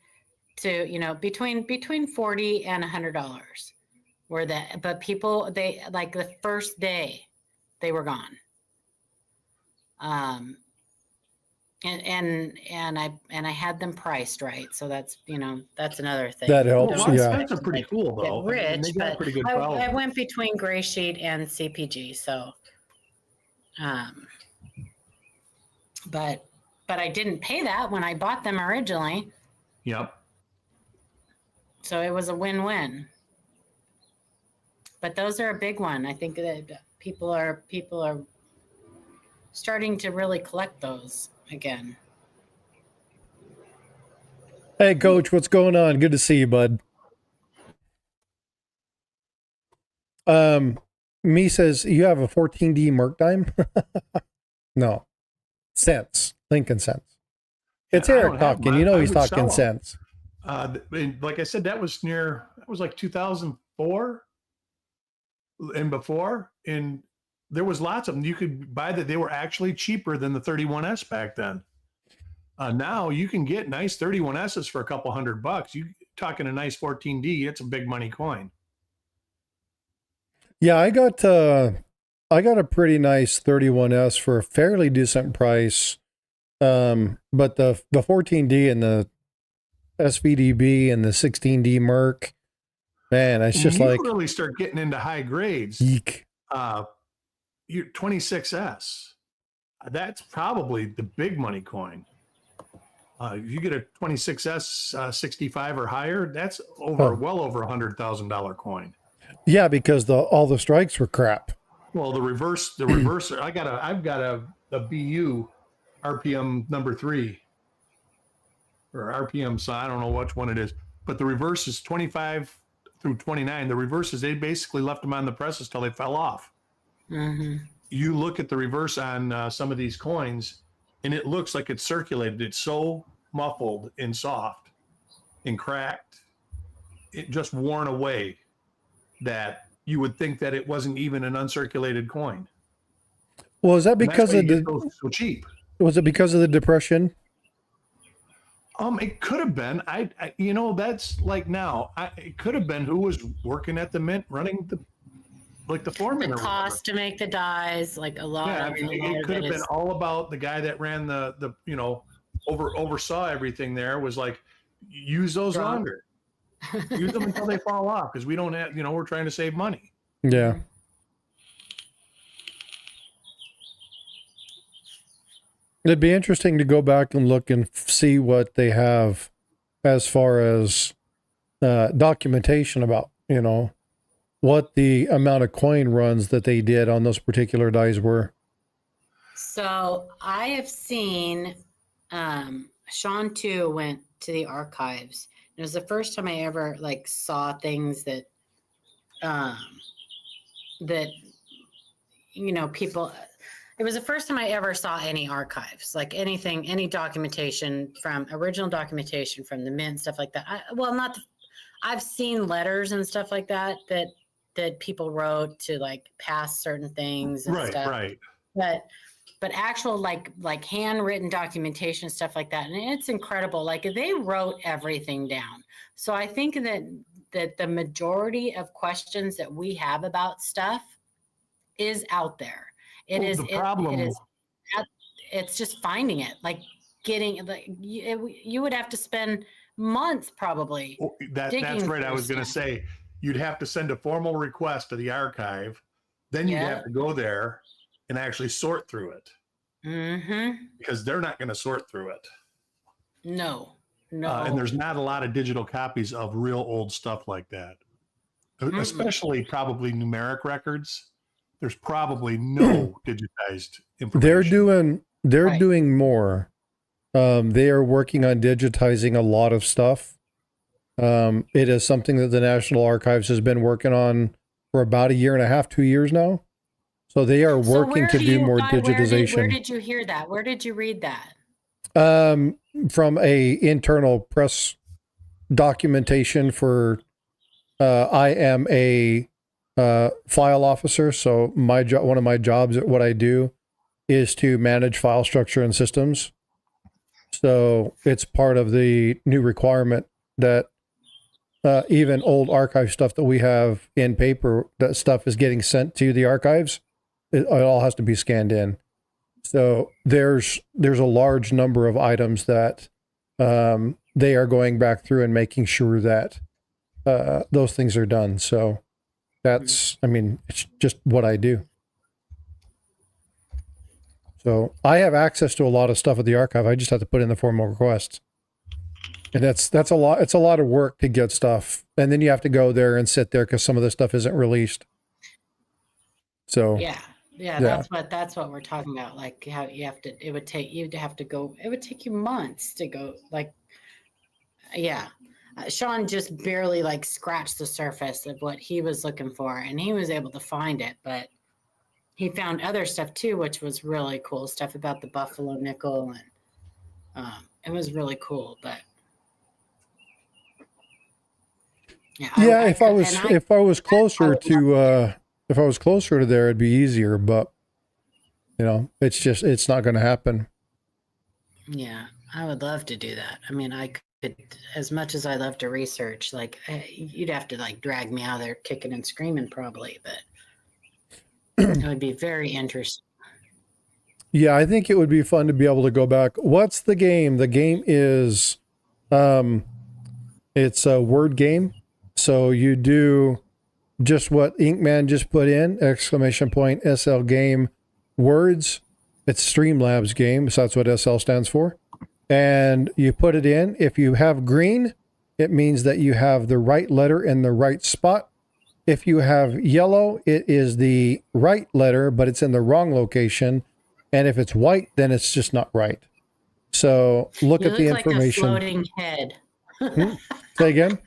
to, between 40 and $100 were that, but people, they like the first day they were gone. And I had them priced right. So that's, that's another thing. That helps. Well, that's pretty cool though. Rich, but pretty good I went between Gray Sheet and CPG. So, but but I didn't pay that when I bought them originally. Yep. So it was a win-win. But those are a big one. I think that people are starting to really collect those again. Hey, Coach, what's going on? Good to see you, bud. Me says, you have a 14D Merc dime? No. Cents. Lincoln cents. It's Eric talking. You know he's talking cents. Like I said, that was like 2004 and before. And there was lots of them. You could buy that. They were actually cheaper than the 31S back then. Now you can get nice 31Ss for a couple $100. You talking a nice 14D, it's a big money coin. Yeah, I got a pretty nice 31S for a fairly decent price. But the 14D and the SVDB and the 16D Merc, man, it's just you like really start getting into high grades. Eek. Your 26S, that's probably the big money coin. If you get a 26S 65 or higher, that's well over $100,000 coin. Yeah, because all the strikes were crap. Well, the reverser. I've got a BU RPM number 3 or RPM. So I don't know which one it is, but the reverse is 25 through 29. The reverses, they basically left them on the presses till they fell off. Mm-hmm. You look at the reverse on some of these coins, and it looks like it's circulated. It's so muffled and soft and cracked, it just worn away, that you would think that it wasn't even an uncirculated coin. Well, is that because of so cheap? Was it because of the depression? It could have been. I that's like now. It could have been who was working at the mint, running the foreman. The cost to make the dies, like a lot. Yeah, it could have been all about the guy that ran the oversaw everything. There was like, use those longer, use them until they fall off, because we don't have, we're trying to save money. Yeah. It'd be interesting to go back and look and see what they have as far as documentation about, what the amount of coin runs that they did on those particular dies were. So I have seen, Sean too went to the archives. It was the first time I ever saw things that, people, it was the first time I ever saw any archives, like anything, any documentation original documentation from the mint, stuff like that. I've seen letters and stuff like that people wrote to pass certain things and stuff. Right. But actual like handwritten documentation, stuff like that. And it's incredible. They wrote everything down. So I think that the majority of questions that we have about stuff is out there. It's just finding it, you would have to spend months probably. That's right. I was going to say, you'd have to send a formal request to the archive. Then you'd have to go there and actually sort through it. Mm-hmm. Because they're not going to sort through it. No. And there's not a lot of digital copies of real old stuff like that. Mm-hmm. Especially probably numeric records. There's probably no digitized information. They're doing more. They are working on digitizing a lot of stuff. It is something that the National Archives has been working on for about 1.5 years, 2 years now. So they are working to do more digitization. Where did you hear that? Where did you read that? From a internal press documentation for, I am a file officer. So one of my jobs, what I do is to manage file structure and systems. So it's part of the new requirement that even old archive stuff that we have in paper, that stuff is getting sent to the archives. It all has to be scanned in. So there's a large number of items that they are going back through and making sure that those things are done. So it's just what I do. So I have access to a lot of stuff at the archive. I just have to put in the formal requests. And that's a lot. It's a lot of work to get stuff. And then you have to go there and sit there because some of the stuff isn't released. So Yeah. Yeah, Yeah. that's what we're talking about. Like how you have to, it would take you to have to go, it would take you months to go, like, yeah. Sean just barely like scratched the surface of what he was looking for, and he was able to find it, but he found other stuff too, which was really cool stuff about the buffalo nickel, and it was really cool. But yeah, if I was closer to there, it'd be easier, but it's not going to happen. Yeah, I would love to do that. I mean, I could, as much as I love to research, like you'd have to like drag me out of there kicking and screaming probably, but it would be very interesting. Yeah, I think it would be fun to be able to go back. What's the game? The game is, it's a word game. So you do just what Inkman just put in, ! SL game words. It's Streamlabs game. So that's what SL stands for. And you put it in. If you have green, it means that you have the right letter in the right spot. If you have yellow, it is the right letter, but it's in the wrong location. And if it's white, then it's just not right. So look at the information. Like a floating head. Say again?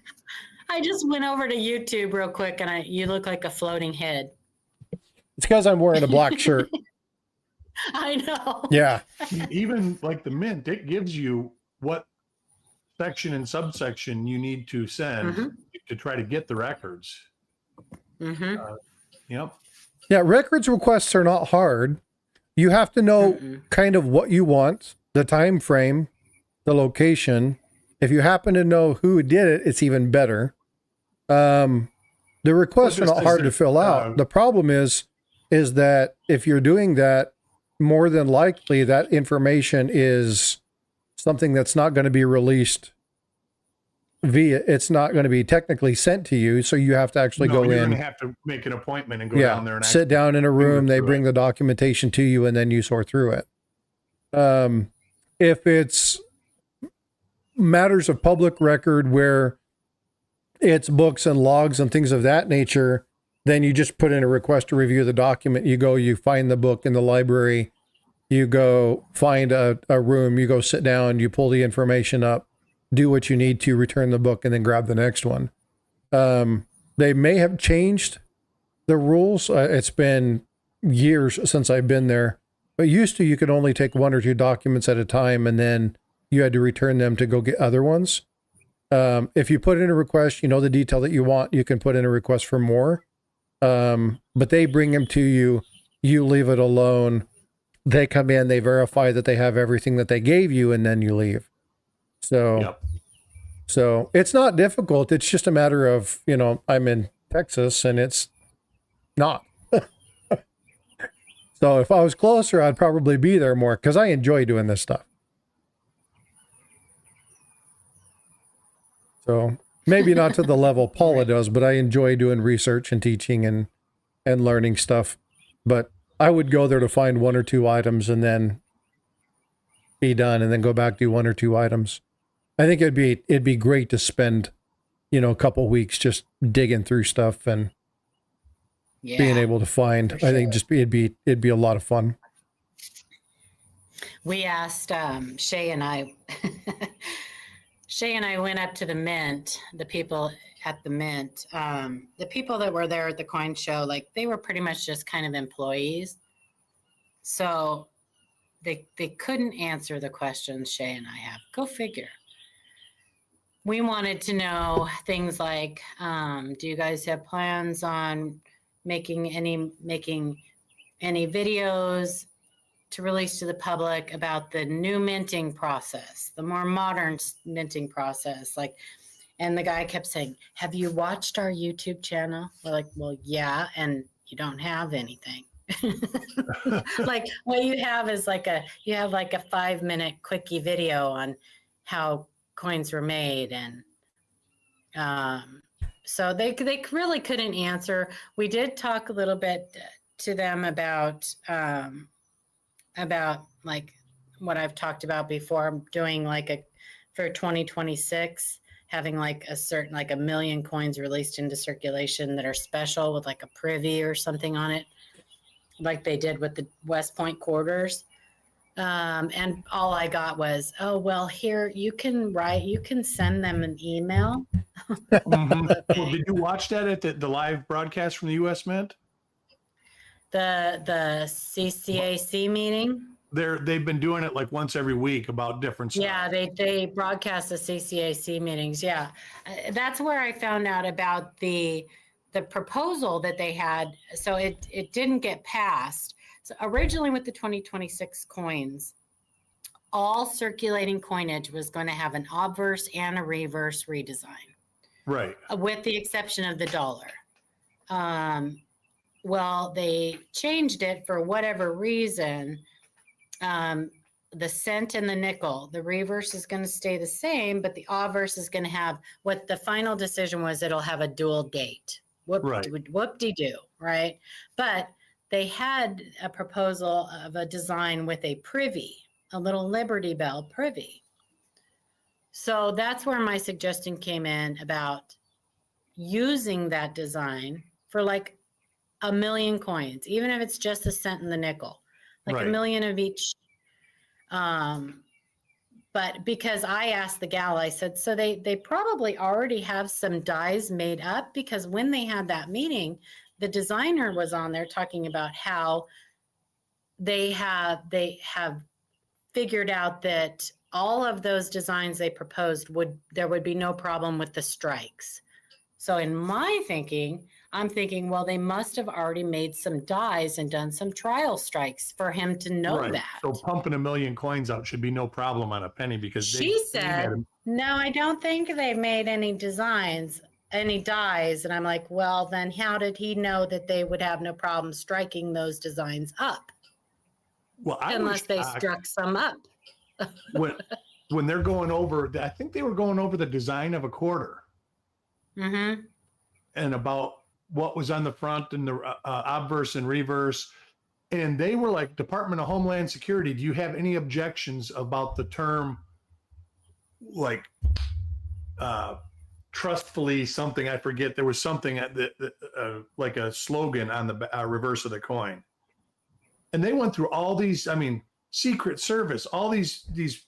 I just went over to YouTube real quick, and you look like a floating head. It's because I'm wearing a black shirt. I know. Yeah. Even like the Mint, it gives you what section and subsection you need to send to try to get the records. Yep. Yeah, records requests are not hard. You have to know kind of what you want, the time frame, the location. If you happen to know who did it, it's even better. The requests are not hard to fill out. The problem is that if you're doing that, more than likely that information is something that's not going to be released it's not going to be technically sent to you. So you have to actually go in. You're going to have to make an appointment and go down there and sit down in a room. They bring the documentation to you and then you sort through it. If it's matters of public record where it's books and logs and things of that nature, then you just put in a request to review the document. You find the book in the library, you go find a room, you go sit down, you pull the information up, do what you need to, return the book, and then grab the next one. They may have changed the rules. It's been years since I've been there, but used to, you could only take 1 or 2 documents at a time, and then you had to return them to go get other ones. If you put in a request, the detail that you want, you can put in a request for more. But they bring them to you, you leave it alone. They come in, they verify that they have everything that they gave you, and then you leave. So it's not difficult. It's just a matter of, I'm in Texas and it's not. So if I was closer, I'd probably be there more because I enjoy doing this stuff. So maybe not to the level Paula does, but I enjoy doing research and teaching and learning stuff. But I would go there to find 1 or 2 items and then be done and then go back, do 1 or 2 items. I think it'd be great to spend, a couple weeks just digging through stuff and being able to find. I think it'd be a lot of fun. We asked Shay and I. Shay and I went up to the Mint. The people at the Mint, the people that were there at the coin show, like they were pretty much just kind of employees. So they couldn't answer the questions Shay and I have. Go figure. We wanted to know things like, do you guys have plans on making any videos to release to the public about the new minting process, the more modern minting process? And the guy kept saying, have you watched our YouTube channel? We're like, well, yeah, and you don't have anything. Like what you have is like a 5-minute quickie video on how coins were made, and so they really couldn't answer. We did talk a little bit to them about about like what I've talked about before. I'm doing like for 2026, having like a certain, like 1 million coins released into circulation that are special with like a privy or something on it, like they did with the West Point quarters. And all I got was, oh, well, here you can send them an email. Mm-hmm. Okay. Well, did you watch that at the live broadcast from the U.S. Mint? The CCAC meeting. They've been doing it like once every week about different stuff. Yeah, they broadcast the CCAC meetings. Yeah, that's where I found out about the proposal that they had. So it didn't get passed. So originally with the 2026 coins, all circulating coinage was going to have an obverse and a reverse redesign, Right. with the exception of the dollar. Well, they changed it for whatever reason. The cent and the nickel, the reverse is going to stay the same, but the obverse is going to have, what the final decision was, it'll have a dual date. Whoop-de-doo, right? But they had a proposal of a design with a privy, a little Liberty Bell privy. So that's where my suggestion came in about using that design for like 1 million coins, even if it's just a cent and the nickel, like Right. 1 million of each. But because I asked the gal, I said, so they probably already have some dies made up, because when they had that meeting, the designer was on there talking about how they have figured out that all of those designs they proposed there would be no problem with the strikes. So in my thinking, I'm thinking, well, they must have already made some dies and done some trial strikes for him to know Right. that. So pumping 1 million coins out should be no problem on a penny, because She said, no, I don't think they made any designs, any dies. And I'm like, well, then how did he know that they would have no problem striking those designs up? well, Unless they struck some up. when they're going over, I think they were going over the design of a quarter. Mm-hmm. And about what was on the front and the obverse and reverse. And they were like, Department of Homeland Security, do you have any objections about the term, like, trustfully something? I forget. There was something like a slogan on the reverse of the coin. And they went through all these, I mean, Secret Service, all these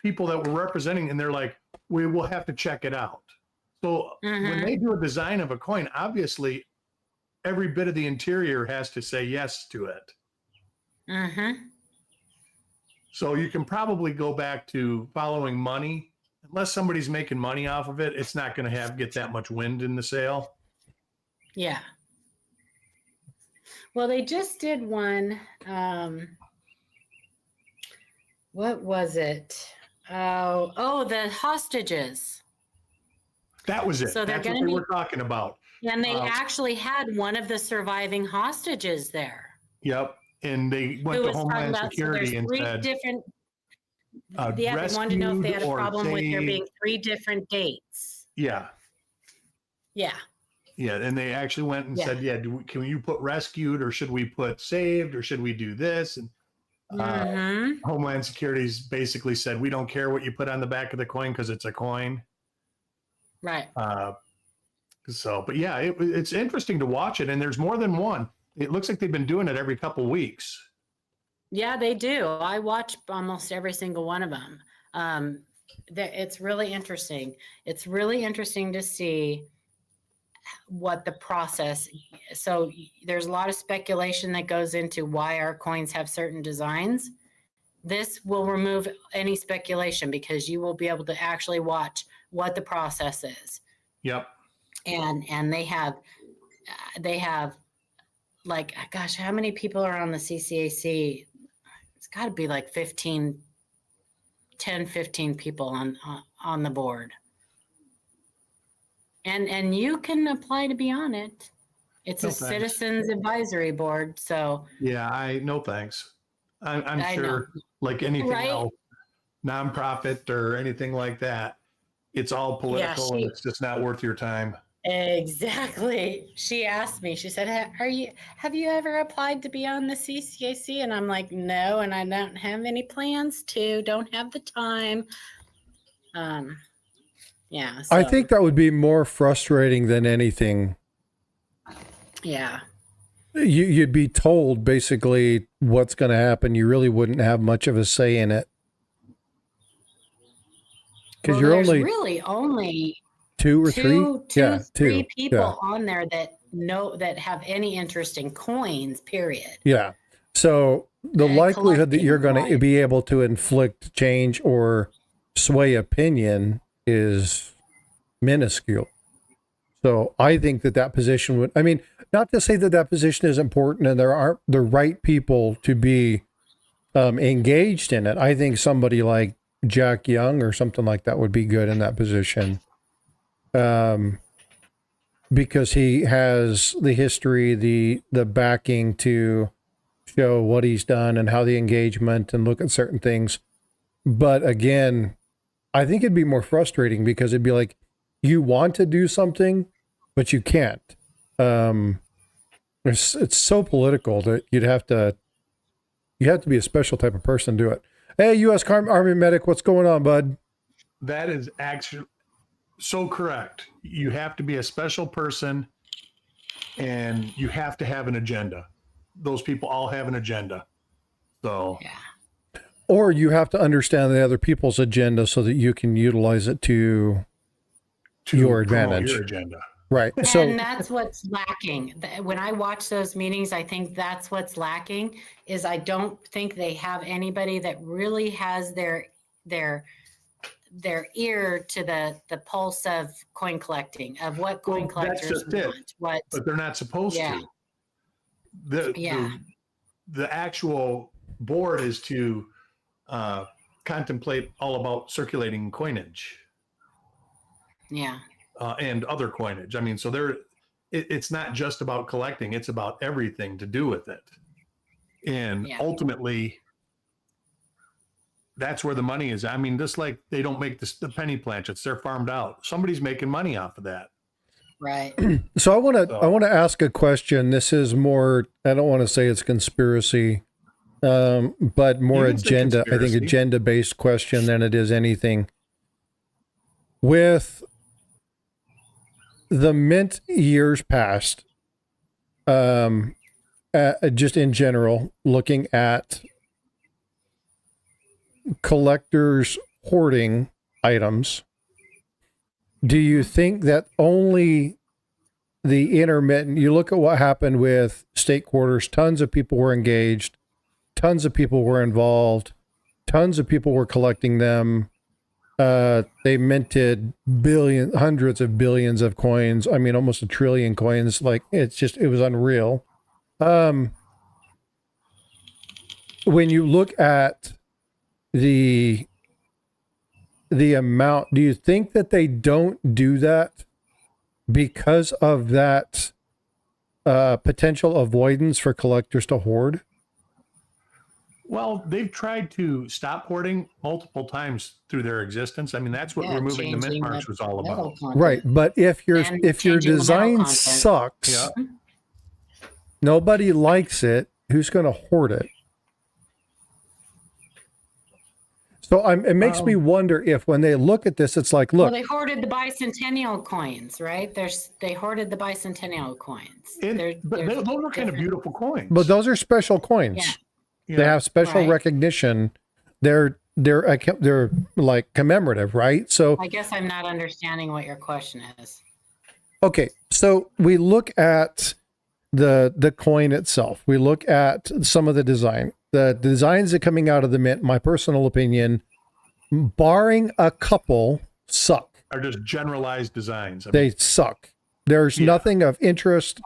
people that were representing, and they're like, we will have to check it out. So when they do a design of a coin, obviously every bit of the interior has to say yes to it. Mm-hmm. So you can probably go back to following money. Unless somebody's making money off of it, it's not going to get that much wind in the sail. Yeah. Well, they just did one. What was it? Oh, the hostages. That was it. So that's what they were talking about. And they actually had one of the surviving hostages there. Yep. And they went to Homeland Security and said, they wanted to know if they had a problem with there being 3 different dates. Yeah. Yeah. Yeah. And they actually went and said, yeah, can you put rescued, or should we put saved, or should we do this? And Homeland Security's basically said, we don't care what you put on the back of the coin because it's a coin. Right. But yeah, it's interesting to watch it. And there's more than one. It looks like they've been doing it every couple of weeks. Yeah, they do. I watch almost every single one of them. It's really interesting. It's really interesting to see what the process. So there's a lot of speculation that goes into why our coins have certain designs. This will remove any speculation, because you will be able to actually watch what the process is. Yep. And they have like, gosh, how many people are on the CCAC? It's got to be like 10, 15 people on the board. And you can apply to be on it. It's a citizens advisory board. So yeah, no thanks. I'm sure, like anything else, nonprofit or anything like that, it's all political and it's just not worth your time. Exactly. She asked me, she said, have you ever applied to be on the CCAC? And I'm like, no, and I don't have any plans to, don't have the time. Yeah. So, I think that would be more frustrating than anything. yeah. You'd be told basically what's going to happen. You really wouldn't have much of a say in it. Because Well, you're there's only really only two or three? Yeah, three two. people on there that have any interest in coins, period. Yeah. So the likelihood that you're going to collecting-wise. be able to inflict change or sway opinion is minuscule. So I think that position would, I mean, not to say that position is important and there aren't the right people to be engaged in it. I think somebody like Jack Young or something like that would be good in that position. Because he has the history, the backing to show what he's done and how the engagement and look at certain things. But again, I think it'd be more frustrating because it'd be like, you want to do something, but you can't. It's so political that you have to be a special type of person to do it. Hey, U.S. Army medic, what's going on, bud? That is actually so correct. You have to be a special person and you have to have an agenda. Those people all have an agenda. So, Yeah. Or you have to understand the other people's agenda so that you can utilize it to your advantage. Your agenda. Right. And So that's what's lacking. When I watch those meetings, I think that's what's lacking is I don't think they have anybody that really has their ear to the pulse of coin collecting, of what coin collectors want. But they're not supposed to. The actual board is to contemplate all about circulating coinage. Yeah. And other coinage. I mean, so it's not just about collecting, it's about everything to do with it. And ultimately, that's where the money is. I mean, just like they don't make the penny planchets, they're farmed out. Somebody's making money off of that. Right. So I want to ask a question. This is more, I don't want to say it's conspiracy, but more agenda. I think agenda-based question than it is anything. With the mint years past, just in general, looking at collectors hoarding items, do you think that only the intermittent, you look at what happened with state quarters, tons of people were engaged, tons of people were involved, tons of people were collecting them. They minted hundreds of billions of coins. I mean, almost 1 trillion coins. Like it was unreal. When you look at the amount, do you think that they don't do that because of that potential avoidance for collectors to hoard? Well, they've tried to stop hoarding multiple times through their existence. I mean, that's what removing the mint marks was all about. Right, but if your design sucks, nobody likes it, who's going to hoard it? So it makes me wonder if when they look at this, it's like, look. Well, they hoarded the bicentennial coins, right? They hoarded the bicentennial coins. But those are kind of beautiful coins. But those are special coins. Yeah. They have special recognition. They're like commemorative, right? So I guess I'm not understanding what your question is. Okay, so we look at the coin itself. We look at some of the design. The designs that are coming out of the mint, my personal opinion, barring a couple, suck. Are just generalized designs. They suck. There's nothing of interest.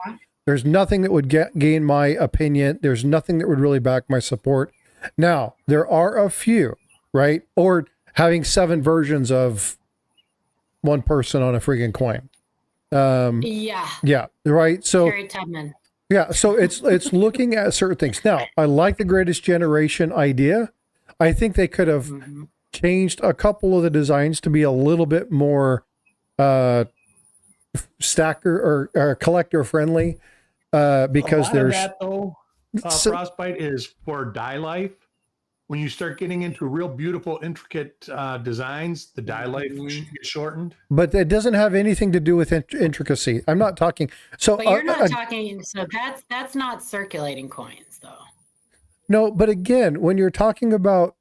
There's nothing that would gain my opinion. There's nothing that would really back my support. Now, there are a few, right? Or having 7 versions of one person on a freaking coin. Yeah, right. So Harry Tubman. Yeah, so it's looking at certain things. Now, I like the Greatest Generation idea. I think they could have changed a couple of the designs to be a little bit more stacker or collector friendly because a lot there's of that though. so- Frostbite is for die life. When you start getting into real beautiful, intricate designs, the die life should get shortened. but it doesn't have anything to do with intricacy. I'm not talking. So But you're not talking. So that's not circulating coins, though. no, but again, when you're talking about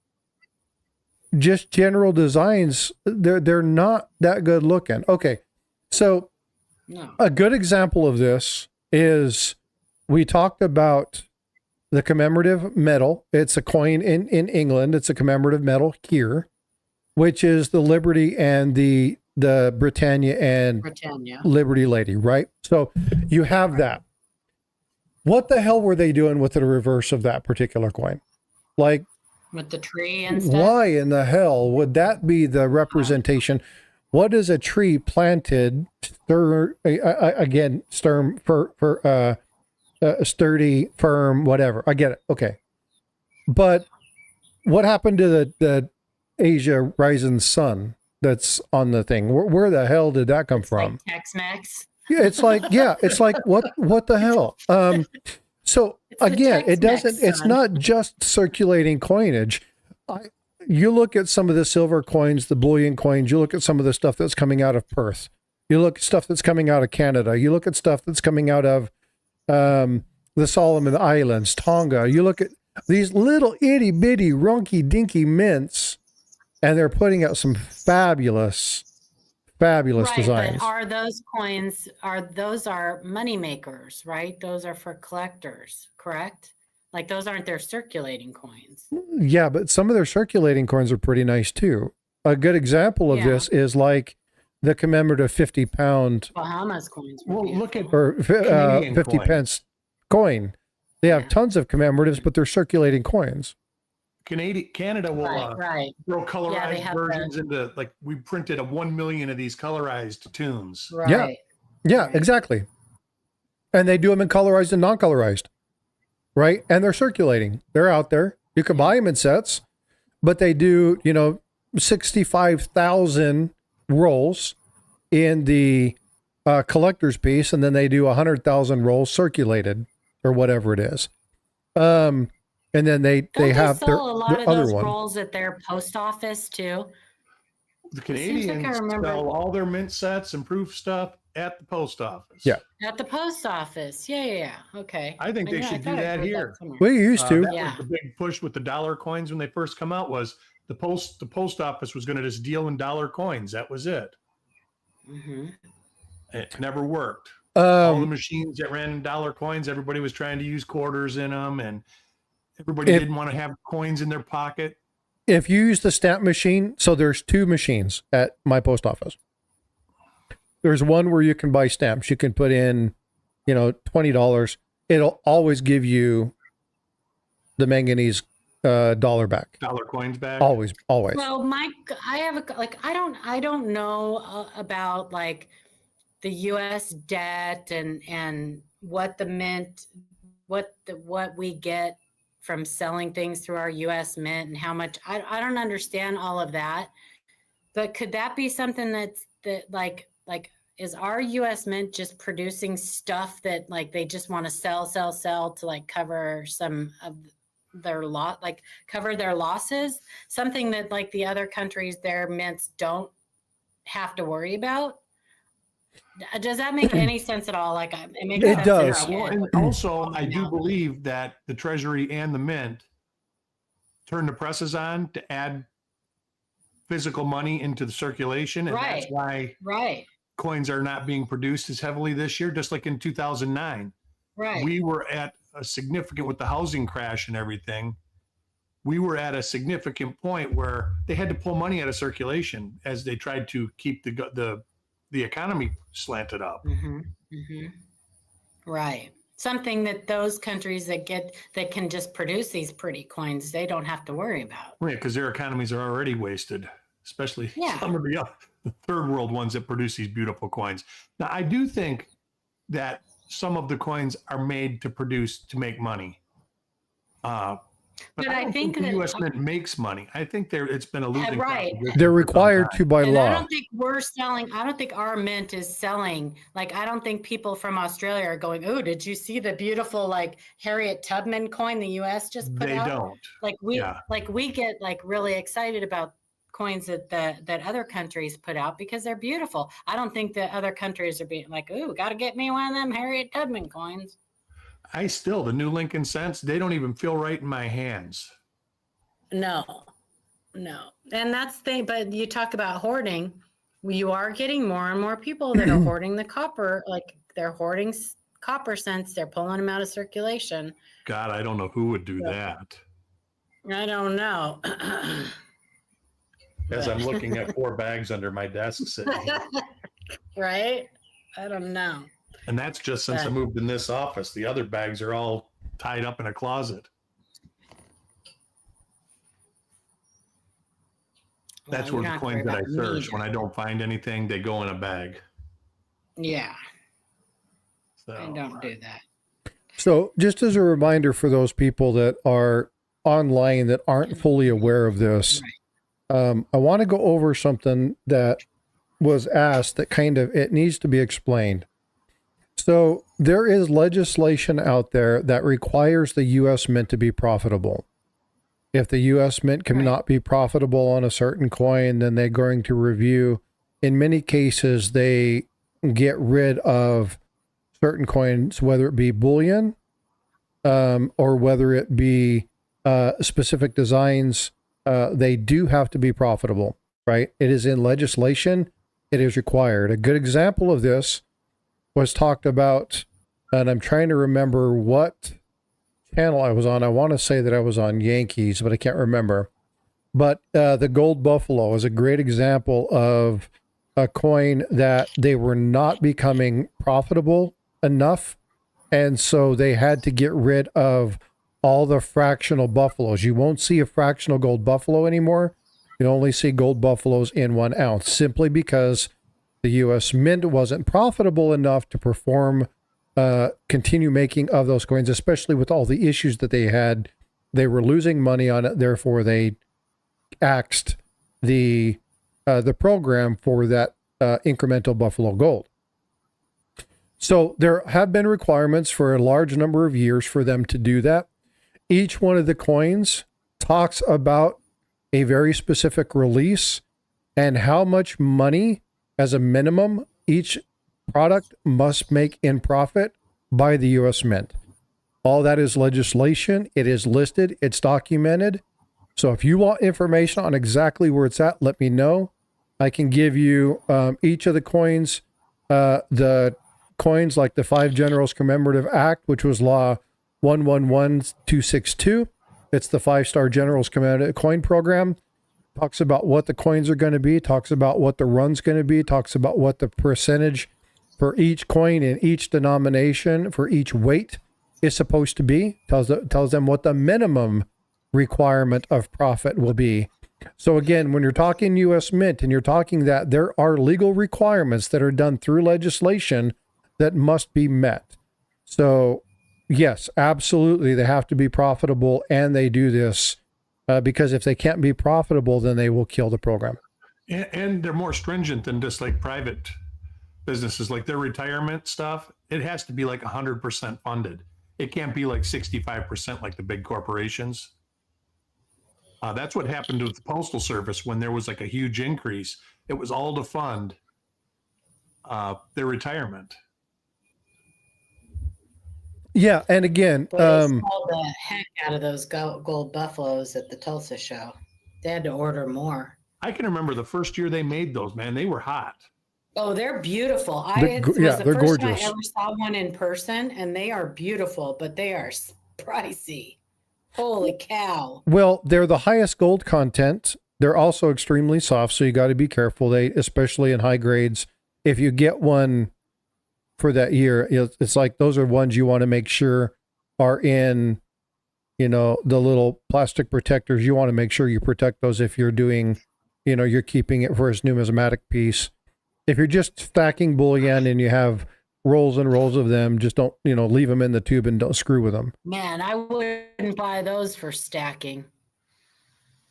just general designs, they're not that good looking. Okay, so No. a good example of this is we talked about the commemorative medal. It's a coin in England. It's a commemorative medal here, which is the Liberty and the Britannia and Britannia. Liberty Lady, right? So you have that. What the hell were they doing with the reverse of that particular coin? Like, With the tree and stuff. why in the hell would that be the representation? What is a tree planted, sturdy, firm, whatever? I get it. Okay. But what happened to the Asia rising sun that's on the thing? Where the hell did that come from? Like Tex-Mex. Yeah, it's like what the hell? So It's the again, it Tex-Mex, doesn't. It's son. not just circulating coinage. You look at some of the silver coins, the bullion coins. You look at some of the stuff that's coming out of Perth. You look at stuff that's coming out of Canada. You look at stuff that's coming out of the Solomon Islands, Tonga. You look at these little itty bitty runky dinky mints, and they're putting out some fabulous designs. But are those coins? Those are money makers, right? Those are for collectors, correct? Like those aren't their circulating coins. Yeah, but some of their circulating coins are pretty nice too. A good example of this is like the commemorative 50-pound Bahamas coins. Well, look at or 50 coin. pence coin. They have tons of commemoratives, but they're circulating coins. Canada will right. throw they colorized have versions into, like, we printed 1 million of these colorized tunes. Right. Yeah, Right. exactly. And they do them in colorized and non-colorized, right? And they're circulating. They're out there. You can buy them in sets, but they do, 65,000 rolls in the collector's piece, and then they do 100,000 rolls circulated or whatever it is. And then they have sell their, a lot their of other those one. rolls at their post office too. The seems like I Canadians remember- sell all their mint sets and proof stuff at the post office. Yeah. At the post office. Yeah. Okay. I think they knew- should do thought I that heard here. somewhere. We used to. That Yeah. was the big push with the dollar coins when they first come out, was the post office was going to just deal in dollar coins. That was it. Mhm. It never worked. All the Um, machines that ran in dollar coins, everybody was trying to use quarters in them, and everybody If- didn't want to have coins in their pocket. if you use the stamp machine, so there's two machines at my post office. There's one where you can buy stamps. You can put in, $20. It'll always give you the manganese dollar back. Dollar coins back. Always. Well, Mike, I don't know about like the U.S. debt and what the mint, what we get from selling things through our U.S. mint and how much. I don't understand all of that, but could that be something that is our U.S. mint just producing stuff that like they just want to sell to like cover some of their cover their losses, something that like the other countries, their mints don't have to worry about? Does that make any sense at all? Like it makes It sense does. in Yeah, our well, head. and also, I do No. believe that the Treasury and the Mint turn the presses on to add physical money into the circulation, and that's Right. why Right. coins are not being produced as heavily this year. Just like in 2009, Right. we were at a significant, with the housing crash and everything. We were at a significant point where they had to pull money out of circulation as they tried to keep the economy slanted up. Right. Something that those countries that can just produce these pretty coins, they don't have to worry about. Yeah, because their economies are already wasted, especially Yeah. some of the third world ones that produce these beautiful coins. Now, I do think that some of the coins are made to make money. But But I I don't think think the that U.S. Mint makes money. I think it's been a losing right. proposition They're for some required time. to by And I law. don't think we're selling. I don't think our mint is selling. Like, I don't think people from Australia are going, "Oh, did you see the beautiful like Harriet Tubman coin the U.S. just put They out?" don't. Like Yeah. we get like really excited about coins that other countries put out because they're beautiful. I don't think that other countries are being like, "Ooh, got to get me one of them Harriet Tubman coins." The new Lincoln cents, they don't even feel right in my hands. No, no. And that's the thing. But you talk about hoarding. You are getting more and more people that are hoarding the copper. Like they're hoarding copper cents. They're pulling them out of circulation. God, I don't know who would do that. I don't know. As I'm looking at 4 bags under my desk sitting here. Right? I don't know. And that's just since I moved in this office. The other bags are all tied up in a closet. That's Well, where you're the not worried coins that I about me search, either. when I don't find anything, they go in a bag. Yeah, So I don't do that. So just as a reminder for those people that are online that aren't fully aware of this, I want to go over something that was asked that kind of, it needs to be explained. So there is legislation out there that requires the U.S. Mint to be profitable. If the U.S. Mint cannot be profitable on a certain coin, then they're going to review. In many cases, they get rid of certain coins, whether it be bullion or whether it be specific designs. They do have to be profitable, right? It is in legislation. It is required. A good example of this was talked about, and I'm trying to remember what channel I was on. I want to say that I was on Yankees, but I can't remember. But the gold buffalo is a great example of a coin that they were not becoming profitable enough. And so they had to get rid of all the fractional buffaloes. You won't see a fractional gold buffalo anymore. You only see gold buffaloes in 1 ounce, simply because the U.S. Mint wasn't profitable enough to perform, continue making of those coins, especially with all the issues that they had. They were losing money on it. Therefore, they axed the program for that incremental buffalo gold. So there have been requirements for a large number of years for them to do that. Each one of the coins talks about a very specific release and how much money as a minimum each product must make in profit by the U.S. Mint. All that is legislation. It is listed. It's documented. So if you want information on exactly where it's at, let me know. I can give you each of the coins, the coins like the 5 Generals Commemorative Act, which was Law 111262. It's the 5-star Generals Commemorative Coin Program. Talks about what the coins are going to be, talks about what the run's going to be, talks about what the percentage for each coin in each denomination for each weight is supposed to be, tells them what the minimum requirement of profit will be. So again, when you're talking U.S. Mint and you're talking that there are legal requirements that are done through legislation that must be met. So yes, absolutely, they have to be profitable, and they do this because if they can't be profitable, then they will kill the program. And they're more stringent than just like private businesses, like their retirement stuff. It has to be like 100% funded. It can't be like 65% like the big corporations. That's what happened with the Postal Service when there was like a huge increase. It was all to fund their retirement. Yeah, and again, They sold the heck out of those gold buffaloes at the Tulsa show. They had to order more. I can remember the first year they made those, man. They were hot. Oh, they're beautiful. They're They're gorgeous. Time I ever saw one in person, and they are beautiful, but they are pricey. Holy cow. Well, they're the highest gold content. They're also extremely soft, so you got to be careful. They, especially in high grades, if you get one for that year, it's like those are ones you want to make sure are in, the little plastic protectors. You want to make sure you protect those if you're doing, you're keeping it for its numismatic piece. If you're just stacking bullion and you have rolls and rolls of them. Just don't, leave them in the tube and don't screw with them. Man, I wouldn't buy those for stacking.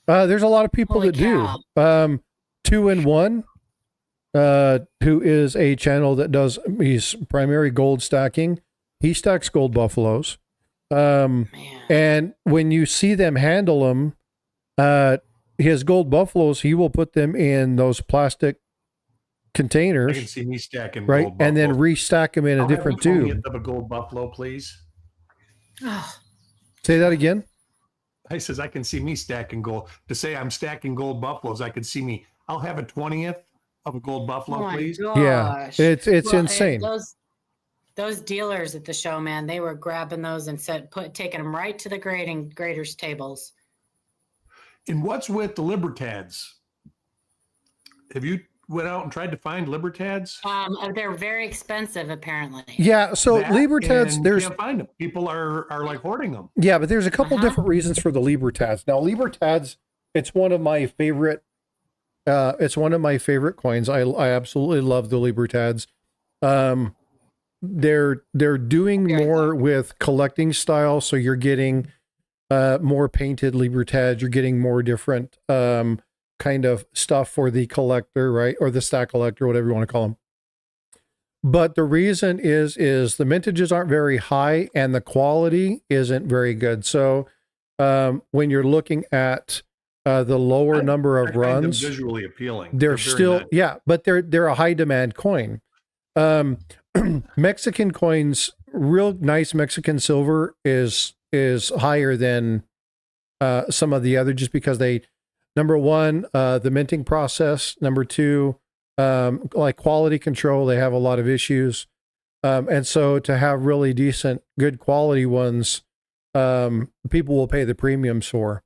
There's a lot of people Holy that cow. do. 2-in-1, who is a channel that does he's primary gold stacking. He stacks gold buffaloes. Man. And when you see them handle them, his gold buffaloes, he will put them in those plastic I can containers, see me stacking right? gold And then buffalo. restack them in a I'll have different the 20th tube. of a gold buffalo, please. Oh, Say that again. I says I can see me stacking gold. To say I'm stacking gold buffaloes, I could see me. I'll have a 20th of a gold buffalo, oh my please. Yeah, gosh. it's Well, and insane. Those dealers at the show, man, they were grabbing those and taking them right to the graders' tables. And what's with the Libertads? Have you went out and tried to find Libertads? They're very expensive, apparently. Yeah, so That, Libertads, and there's you can't find them. People are like hoarding them. yeah, but there's a couple Uh-huh. different reasons for the Libertads. Now, Libertads, it's one of my favorite. It's one of my favorite coins. I absolutely love the Libertads. They're doing Very more with collecting style, so you're getting more painted Libertads. You're getting more different kind of stuff for the collector, right, or the stack collector, whatever you want to call them. But the reason is the mintages aren't very high and the quality isn't very good. So when you're looking at the lower number I of find them runs, visually appealing. they're very still nice. but they're a high demand coin. Mexican coins, real nice Mexican silver is higher than some of the other, just because they, number one, the minting process, number two, like quality control, they have a lot of issues. And so to have really decent, good quality ones, people will pay the premiums for.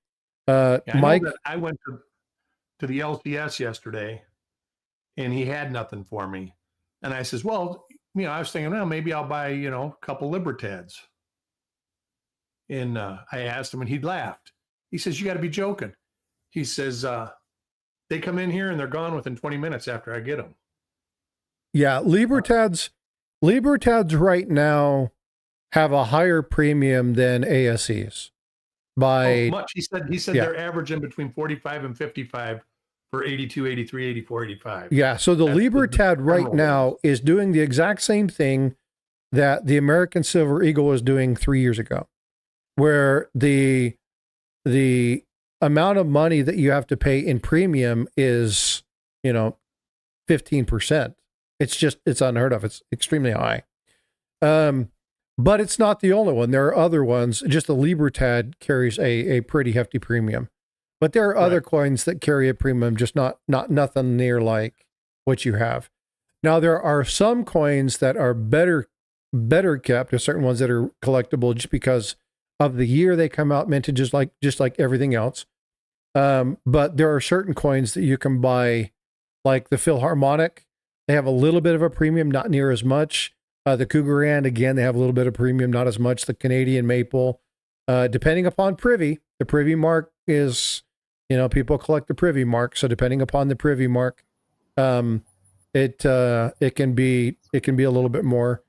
Yeah, Mike, I went to the LCS yesterday, and he had nothing for me. And I says, well, I was thinking, well, maybe I'll buy, a couple Libertads. And I asked him, and he laughed. He says, you got to be joking. He says, they come in here and they're gone within 20 minutes after I get them. yeah, Libertads right now have a higher premium than ASEs by Much. He said Yeah. they're averaging between 45 and 55 for 82, 83, 84, 85. Yeah, so the That's the Libertad right general now ones. is doing the exact same thing that the American Silver Eagle was doing 3 years ago, where the amount of money that you have to pay in premium is, 15%. It's unheard of. It's extremely high. But it's not the only one. There are other ones. Just the Libertad carries a pretty hefty premium. But there are other Right. coins that carry a premium, just not nothing near like what you have. Now there are some coins that are better kept. There's certain ones that are collectible just because of the year they come out, mintages just like everything else. But there are certain coins that you can buy, like the Philharmonic. They have a little bit of a premium, not near as much. The Cougarand, again, they have a little bit of premium, not as much. The Canadian Maple, depending upon Privy, the Privy mark is, people collect the Privy mark. So depending upon the Privy mark, it can be a little bit more.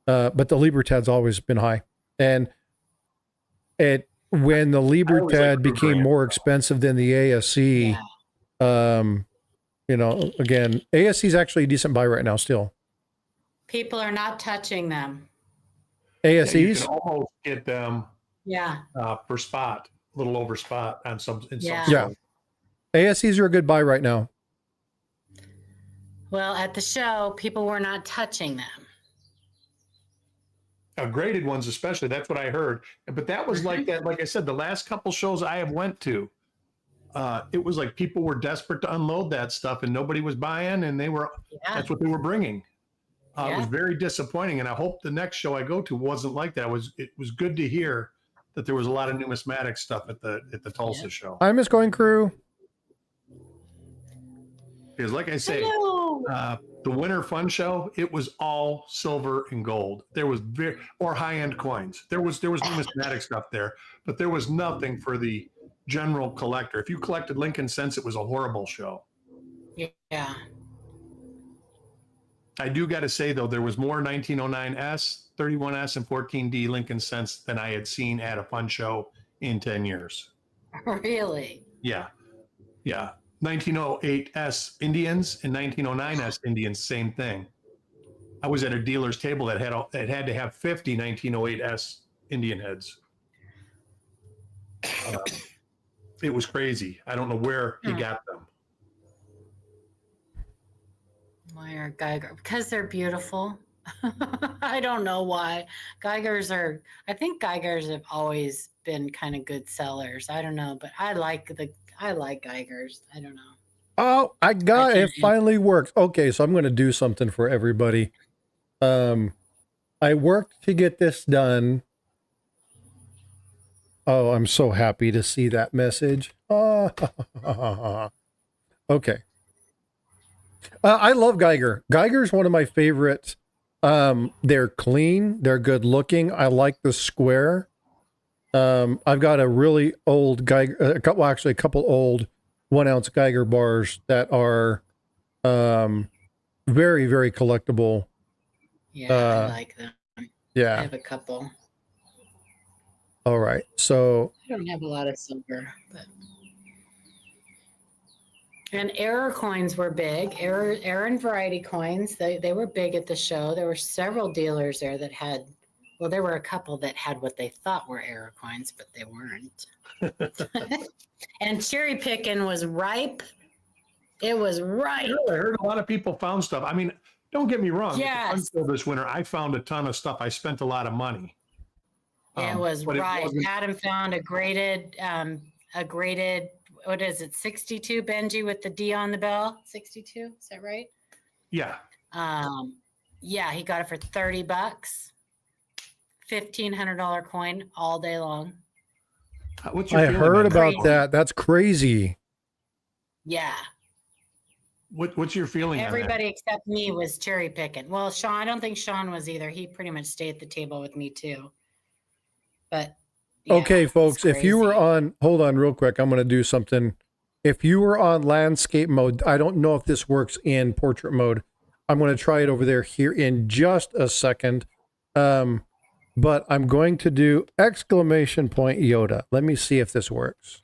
But the Libertad's always been high, and when the Libertad became more expensive than the ASC, again, ASC is actually a decent buy right now still. People are not touching them. You ASCs? can almost get them Yeah. per spot, a little over spot on some. Yeah. Yeah. ASCs are a good buy right now. Well, at the show, people were not touching them. Graded ones, especially. That's what I heard. But that was like that. Like I said, the last couple shows I have went to, it was like people were desperate to unload that stuff, and nobody was buying, and Yeah. that's what they were bringing. It Yeah. was very disappointing, and I hope the next show I go to wasn't like that. It was good to hear that there was a lot of numismatic stuff at the Tulsa show. Hi, Miss Coin Crew. Because, like I say, Hello. the Winter Fun Show, it was all silver and gold. There was or high end coins. There was numismatic stuff there, but there was nothing for the general collector. If you collected Lincoln Cents, it was a horrible show. Yeah. I do got to say, though, there was more 1909S, 31S, and 14D Lincoln cents than I had seen at a fun show in 10 years. Really? Yeah. Yeah. 1908S Indians and 1909S Indians, same thing. I was at a dealer's table that had to have 50 1908S Indian heads. It was crazy. I don't know where he got them. Why are Geiger? Because they're beautiful. I don't know why. I think Geigers have always been kind of good sellers. I don't know, but I like Geigers. I don't know. Oh, it finally worked. Okay, so I'm going to do something for everybody. I worked to get this done. Oh, I'm so happy to see that message. Okay. I love Geiger. Geiger's one of my favorites. They're clean. They're good looking. I like the square. I've got a really old Geiger, a couple old 1 ounce Geiger bars that are very, very collectible. Yeah, I like them. Yeah. I have a couple. All right. So I don't have a lot of silver, but. And error coins were big. Error and variety coins. They were big at the show. There were several dealers there that had, well, there were a couple that had what they thought were error coins, but they weren't. And cherry picking was ripe. It was ripe. I heard a lot of people found stuff. I mean, don't get me wrong. Yes. At the fun show this winter, I found a ton of stuff. I spent a lot of money. It was but it ripe. wasn't- Adam found a graded, what is it, 62, Benji, with the D on the bell? 62, is that right? Yeah. Yeah, he got it for $30. $1,500 coin all day long. What's your I feeling heard on about Crazy. that. That's crazy. Yeah. What's your feeling Everybody except me was cherry picking. Well, Sean, I don't think Sean was either. He pretty much stayed at the table with me too. But yeah, Okay, it's folks, if you were crazy. on, hold on real quick. I'm going to do something. If you were on landscape mode, I don't know if this works in portrait mode. I'm going to try it over there here in just a second. But I'm going to do exclamation point Yoda. Let me see if this works.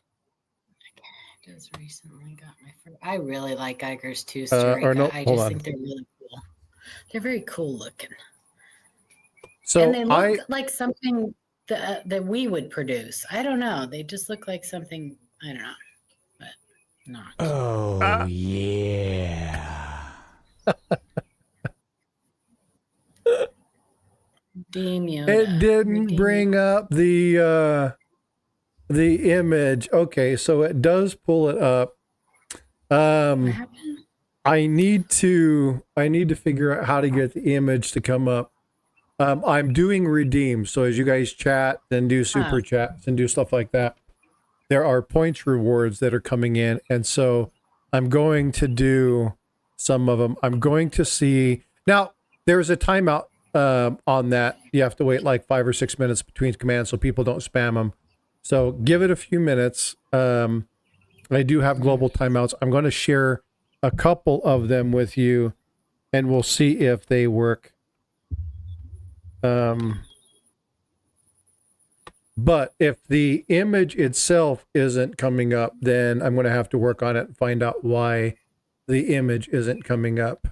I just recently got my first. I really like Geiger's too, or no, I hold just on. think they're really cool. They're very cool looking. So And they look like something that we would produce. I don't know. They just look like something, I don't know, but not. Oh, yeah. Deem Yoda. it didn't Redeem bring up the image. Okay, so it does pull it up. What happened? I need to figure out how to get the image to come up. I'm doing redeem. So as you guys chat and do super chats and do stuff like that, there are points rewards that are coming in. And so I'm going to do some of them. I'm going to see now there's a timeout on that. You have to wait like 5 or 6 minutes between commands so people don't spam them. So give it a few minutes. I do have global timeouts. I'm going to share a couple of them with you and we'll see if they work. But if the image itself isn't coming up, then I'm going to have to work on it and find out why the image isn't coming up.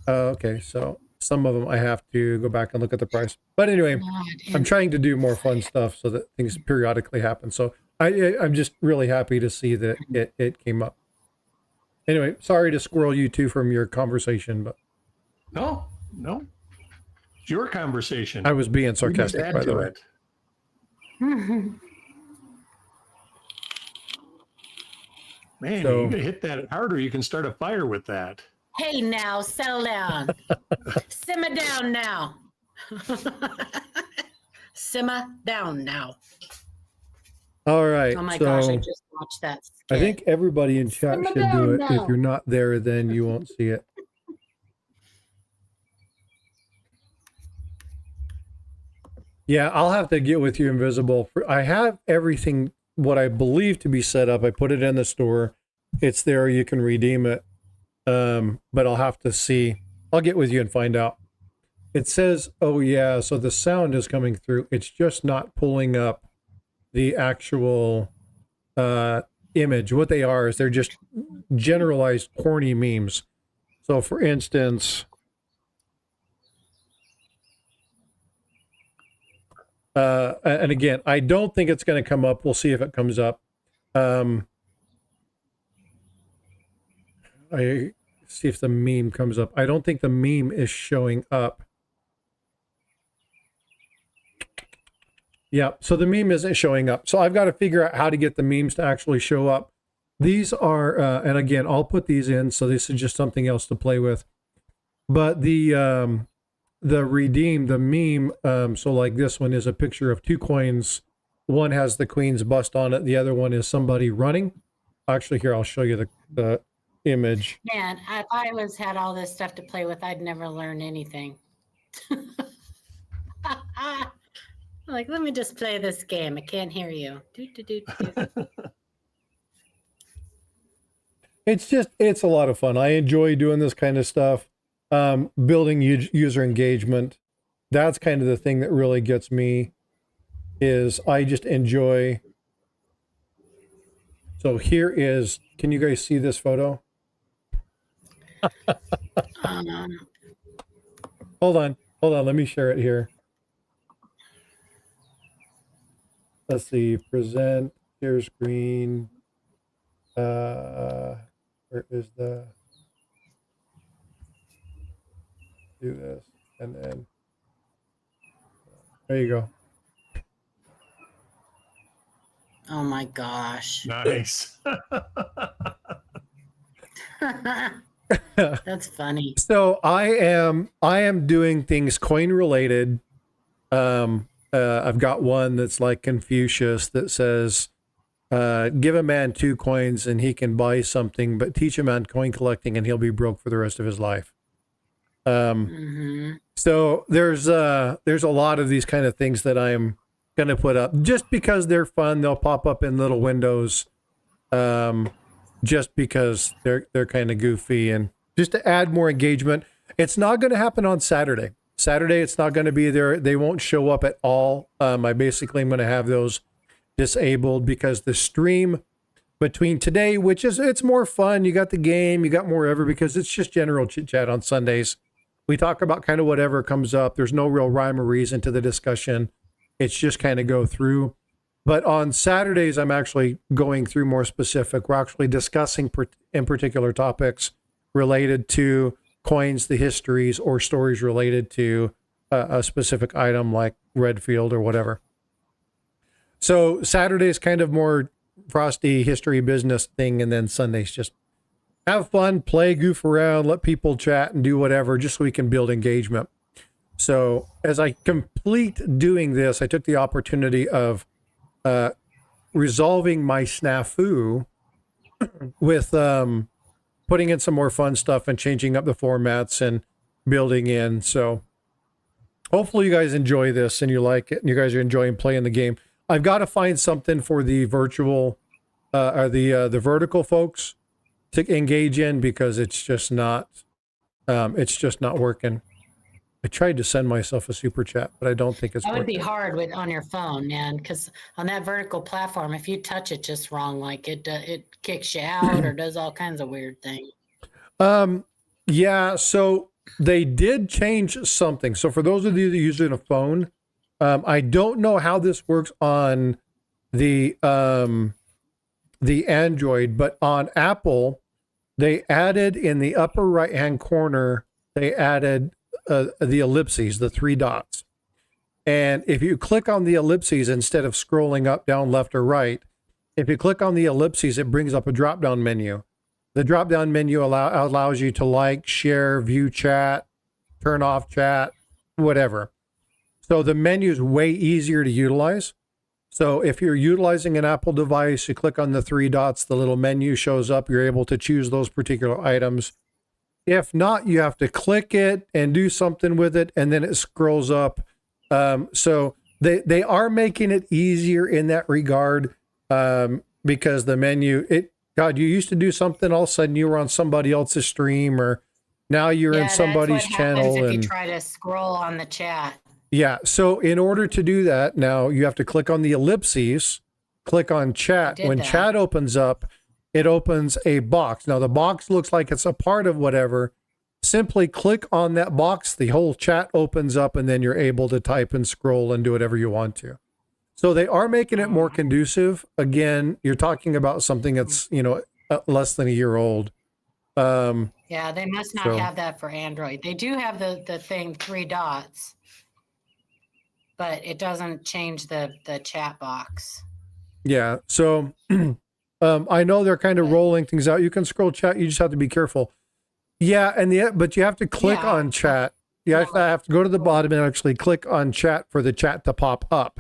Okay, so some of them I have to go back and look at the price. But anyway, I'm trying to do more fun stuff so that things periodically happen. So I'm just really happy to see that it came up. Anyway, sorry to squirrel you two from your conversation, but No. It's your conversation. I was being You just sarcastic, add by the to way. it. Man, So- you gotta hit that harder. You can start a fire with that. Hey now, settle down. Simmer down now. Simmer down now. All right. Oh my so gosh, I just watched that. I skit. think everybody in chat Simmer should do down it. now. If you're not there, then you won't see it. Yeah, I'll have to get with you, Invisible. I have everything, what I believe to be set up. I put it in the store. It's there. You can redeem it. But I'll have to see. I'll get with you and find out. It says, oh yeah, so the sound is coming through. It's just not pulling up the actual image. What they are is they're just generalized corny memes. So for instance, and again, I don't think it's going to come up. We'll see if it comes up. I see if the meme comes up. I don't think the meme is showing up. Yeah, so the meme isn't showing up. So I've got to figure out how to get the memes to actually show up. These are, and again, I'll put these in. So this is just something else to play with. But the redeem, the meme, so like this one is a picture of 2 coins. One has the queen's bust on it. The other one is somebody running. Actually, here, I'll show you the image. Man, if I had all this stuff to play with, I'd never learn anything. Like, let me just play this game. I can't hear you. It's a lot of fun. I enjoy doing this kind of stuff. Building user engagement. That's kind of the thing that really gets me, is I just enjoy. So here is, can you guys see this photo? Hold on. Let me share it here. Let's see, present, share screen. Where is the, do this, and then, there you go. Oh my gosh. Nice. That's funny. So I am doing things coin related. I've got one that's like Confucius that says, give a man 2 coins and he can buy something, but teach a man coin collecting and he'll be broke for the rest of his life. So there's a lot of these kind of things that I'm going to put up just because they're fun. They'll pop up in little windows, just because they're kind of goofy and just to add more engagement. It's not going to happen on Saturday. It's not going to be there. They won't show up at all. I basically am going to have those disabled because the stream between today, which is, it's more fun. You got the game, you got more ever, because it's just general chit chat on Sundays. We talk about kind of whatever comes up. There's no real rhyme or reason to the discussion. It's just kind of go through. But on Saturdays, I'm actually going through more specific. We're actually discussing in particular topics related to coins, the histories, or stories related to a specific item like Redfield or whatever. So Saturday is kind of more Frosty history business thing, and then Sundays just have fun, play, goof around, let people chat and do whatever, just so we can build engagement. So as I complete doing this, I took the opportunity of resolving my snafu with putting in some more fun stuff and changing up the formats and building in. So hopefully you guys enjoy this and you like it and you guys are enjoying playing the game. I've got to find something for the virtual or the vertical folks to engage in, because it's just not working. I tried to send myself a super chat, but I don't think it's That would working. be hard on your phone, man, because on that vertical platform, if you touch it just wrong, like it kicks you out or does all kinds of weird things. Yeah, so they did change something. So for those of you that are using a phone, I don't know how this works on the Android, but on Apple, they added in the upper right-hand corner, they added the ellipses, the 3 dots. And if you click on the ellipses instead of scrolling up, down, left, or right, if you click on the ellipses, it brings up a drop-down menu. The drop-down menu allows you to like, share, view chat, turn off chat, whatever. So the menu is way easier to utilize. So if you're utilizing an Apple device, you click on the 3 dots, the little menu shows up, you're able to choose those particular items. If not, you have to click it and do something with it, and then it scrolls up. So they are making it easier in that regard, because the menu, God, you used to do something, all of a sudden you were on somebody else's stream, or now you're in somebody's that's what happens channel. if you And try to scroll on the chat. yeah, so in order to do that, now you have to click on the ellipses, click on chat. When chat opens up, it opens a box. Now the box looks like it's a part of whatever. Simply click on that box, the whole chat opens up, and then you're able to type and scroll and do whatever you want to. So they are making it more conducive. Again, you're talking about something that's, less than a year old. Yeah, they must not have that for Android. They do have the thing 3 dots, but it doesn't change the chat box. Yeah. So I know they're kind of rolling things out. You can scroll chat. You just have to be careful. Yeah. But you have to click on chat. You have to go to the bottom and actually click on chat for the chat to pop up.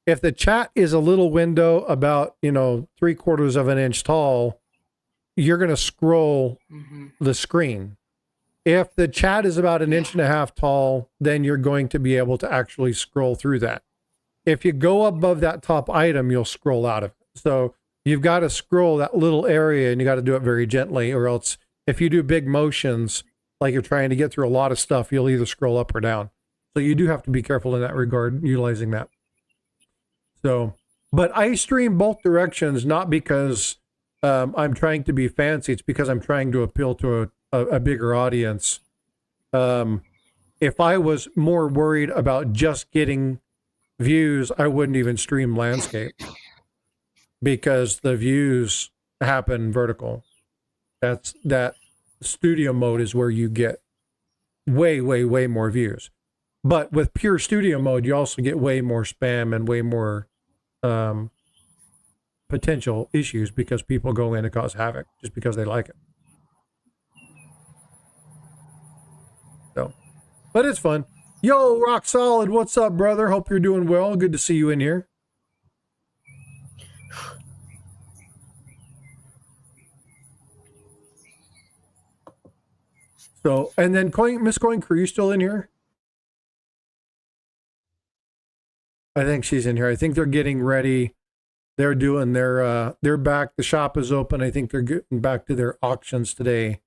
If the chat is a little window about, 3/4 of an inch tall, you're going to scroll the screen. If the chat is about 1.5 inches tall, then you're going to be able to actually scroll through that. If you go above that top item, you'll scroll out of it. So you've got to scroll that little area, and you got to do it very gently, or else if you do big motions, like you're trying to get through a lot of stuff, you'll either scroll up or down. So you do have to be careful in that regard, utilizing that. So, but I stream both directions, not because I'm trying to be fancy. It's because I'm trying to appeal to a bigger audience. If I was more worried about just getting views, I wouldn't even stream landscape, because the views happen vertical. That studio mode is where you get way, way, way more views. But with pure studio mode, you also get way more spam and way more potential issues, because people go in and cause havoc just because they like it. So, but it's fun. Yo, Rock Solid, what's up, brother? Hope you're doing well. Good to see you in here. So, and then Miss Coin Crew, you still in here? I think she's in here. I think they're getting ready. They're doing they're back. The shop is open. I think they're getting back to their auctions today.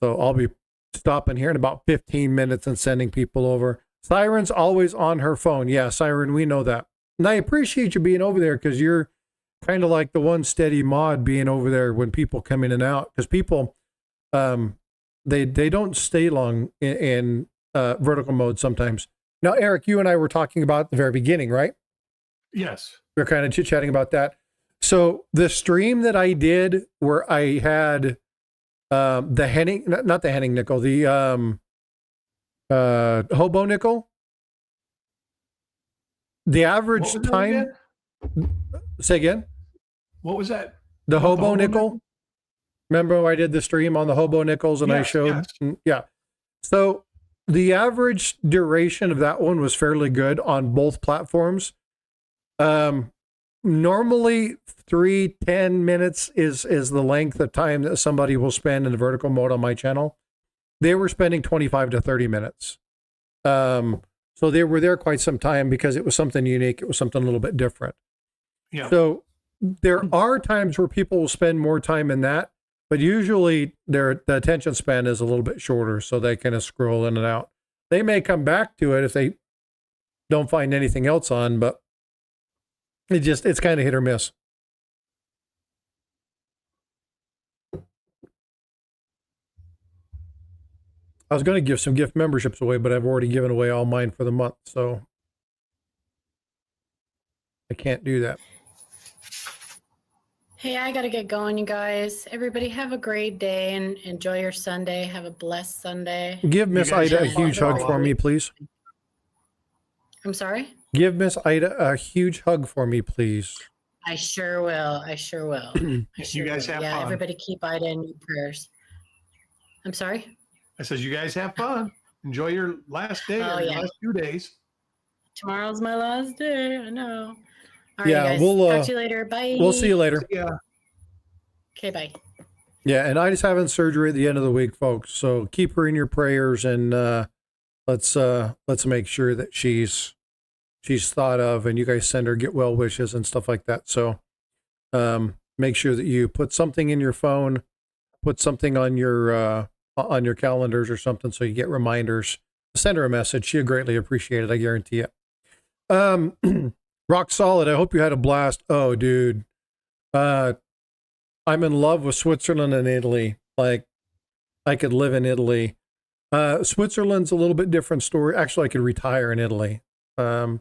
So I'll be stopping here in about 15 minutes and sending people over. Siren's always on her phone. Yeah, Siren, we know that. And I appreciate you being over there, because you're kind of like the one steady mod being over there when people come in and out. Because people, they don't stay long in vertical mode sometimes. Now, Eric, you and I were talking about at the very beginning, right? Yes. We were kind of chit-chatting about that. So the stream that I did where I had the Henning, not the Henning nickel, the hobo nickel. The average time. Say again. What was that? The hobo nickel. Remember I did the stream on the hobo nickels and I showed. Yes. Yeah. So the average duration of that one was fairly good on both platforms. Normally 3-10 minutes is the length of time that somebody will spend in the vertical mode on my channel. They were spending 25 to 30 minutes. So they were there quite some time because it was something unique. It was something a little bit different. Yeah. So there are times where people will spend more time in that, but usually the attention span is a little bit shorter, so they kind of scroll in and out. They may come back to it if they don't find anything else on, but it's kind of hit or miss. I was going to give some gift memberships away, but I've already given away all mine for the month, so I can't do that. Hey, I got to get going, you guys. Everybody have a great day and enjoy your Sunday. Have a blessed Sunday. Give Miss Ida a huge hug for me, please. I'm sorry? Give Miss Ida a huge hug for me, please. I sure will. I sure will. You guys have fun. Everybody keep Ida in your prayers. I'm sorry? I says, you guys have fun. Enjoy your last day or your last 2 days. Tomorrow's my last day. I know. All Yeah, right, guys. we'll talk to you later. Bye. We'll see you later. Yeah. Okay, bye. Yeah, and Ida's having surgery at the end of the week, folks. So keep her in your prayers, and let's make sure that she's thought of, and you guys send her get well wishes and stuff like that. So make sure that you put something in your phone, put something on your calendars or something so you get reminders. Send her a message. She'll greatly appreciate it. I guarantee it. Rock solid. I hope you had a blast. Oh, dude. I'm in love with Switzerland and Italy. Like, I could live in Italy. Switzerland's a little bit different story. Actually, I could retire in Italy. I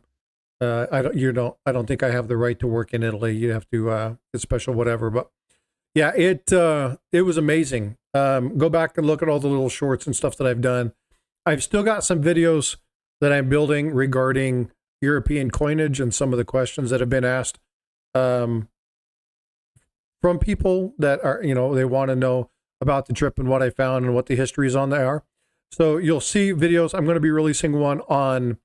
don't think I have the right to work in Italy. You have to get special whatever. But yeah, it was amazing. Go back and look at all the little shorts and stuff that I've done. I've still got some videos that I'm building regarding European coinage and some of the questions that have been asked from people that are, they want to know about the trip and what I found and what the histories on there are. So you'll see videos. I'm going to be releasing one on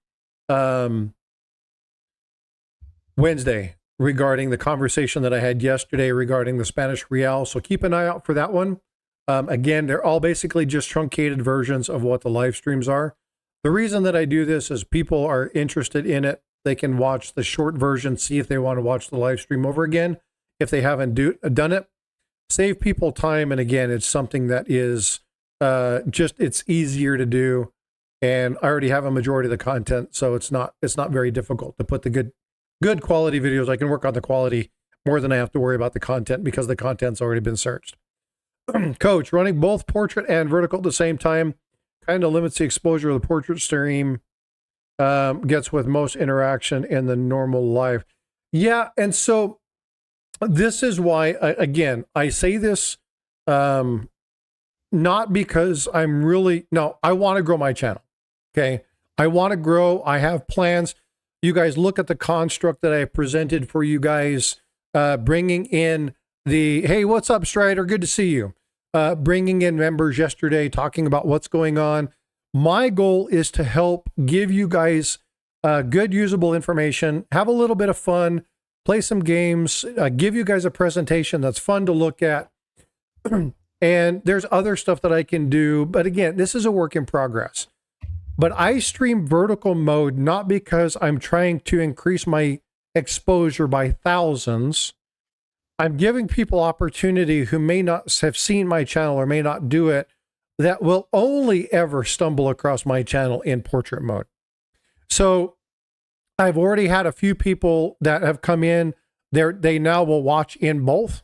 Wednesday regarding the conversation that I had yesterday regarding the Spanish real. So keep an eye out for that one. Again, they're all basically just truncated versions of what the live streams are. The reason that I do this is people are interested in it. They can watch the short version, see if they want to watch the live stream over again. If they haven't done it, save people time. And again, it's something that is it's easier to do. And I already have a majority of the content, so it's not very difficult to put the good quality videos. I can work on the quality more than I have to worry about the content because the content's already been searched. Coach, running both portrait and vertical at the same time kind of limits the exposure of the portrait stream. Gets with most interaction in the normal live. Yeah, and so this is why, again, I say this not because I want to grow my channel. Okay, I want to grow. I have plans. You guys look at the construct that I presented for you guys, bringing in hey, what's up, Strider? Good to see you. Bringing in members yesterday, talking about what's going on. My goal is to help give you guys good, usable information, have a little bit of fun, play some games, give you guys a presentation that's fun to look at. And there's other stuff that I can do. But again, this is a work in progress. But I stream vertical mode not because I'm trying to increase my exposure by thousands. I'm giving people opportunity who may not have seen my channel or may not do it, that will only ever stumble across my channel in portrait mode. So I've already had a few people that have come in. They now will watch in both.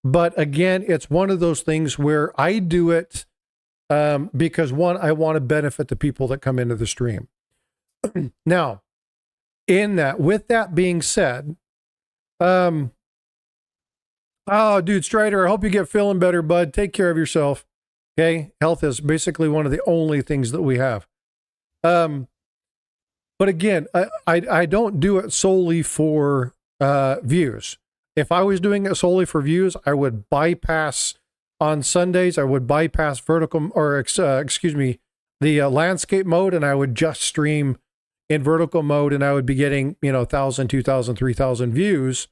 But again, it's one of those things where I do it because one, I want to benefit the people that come into the stream. Now, with that being said, oh, dude, Strider, I hope you get feeling better, bud. Take care of yourself. Okay. Health is basically one of the only things that we have. But again, I don't do it solely for views. If I was doing it solely for views, I would bypass on Sundays. I would bypass vertical the landscape mode, and I would just stream in vertical mode, and I would be getting 1,000, 2,000, 3,000 views.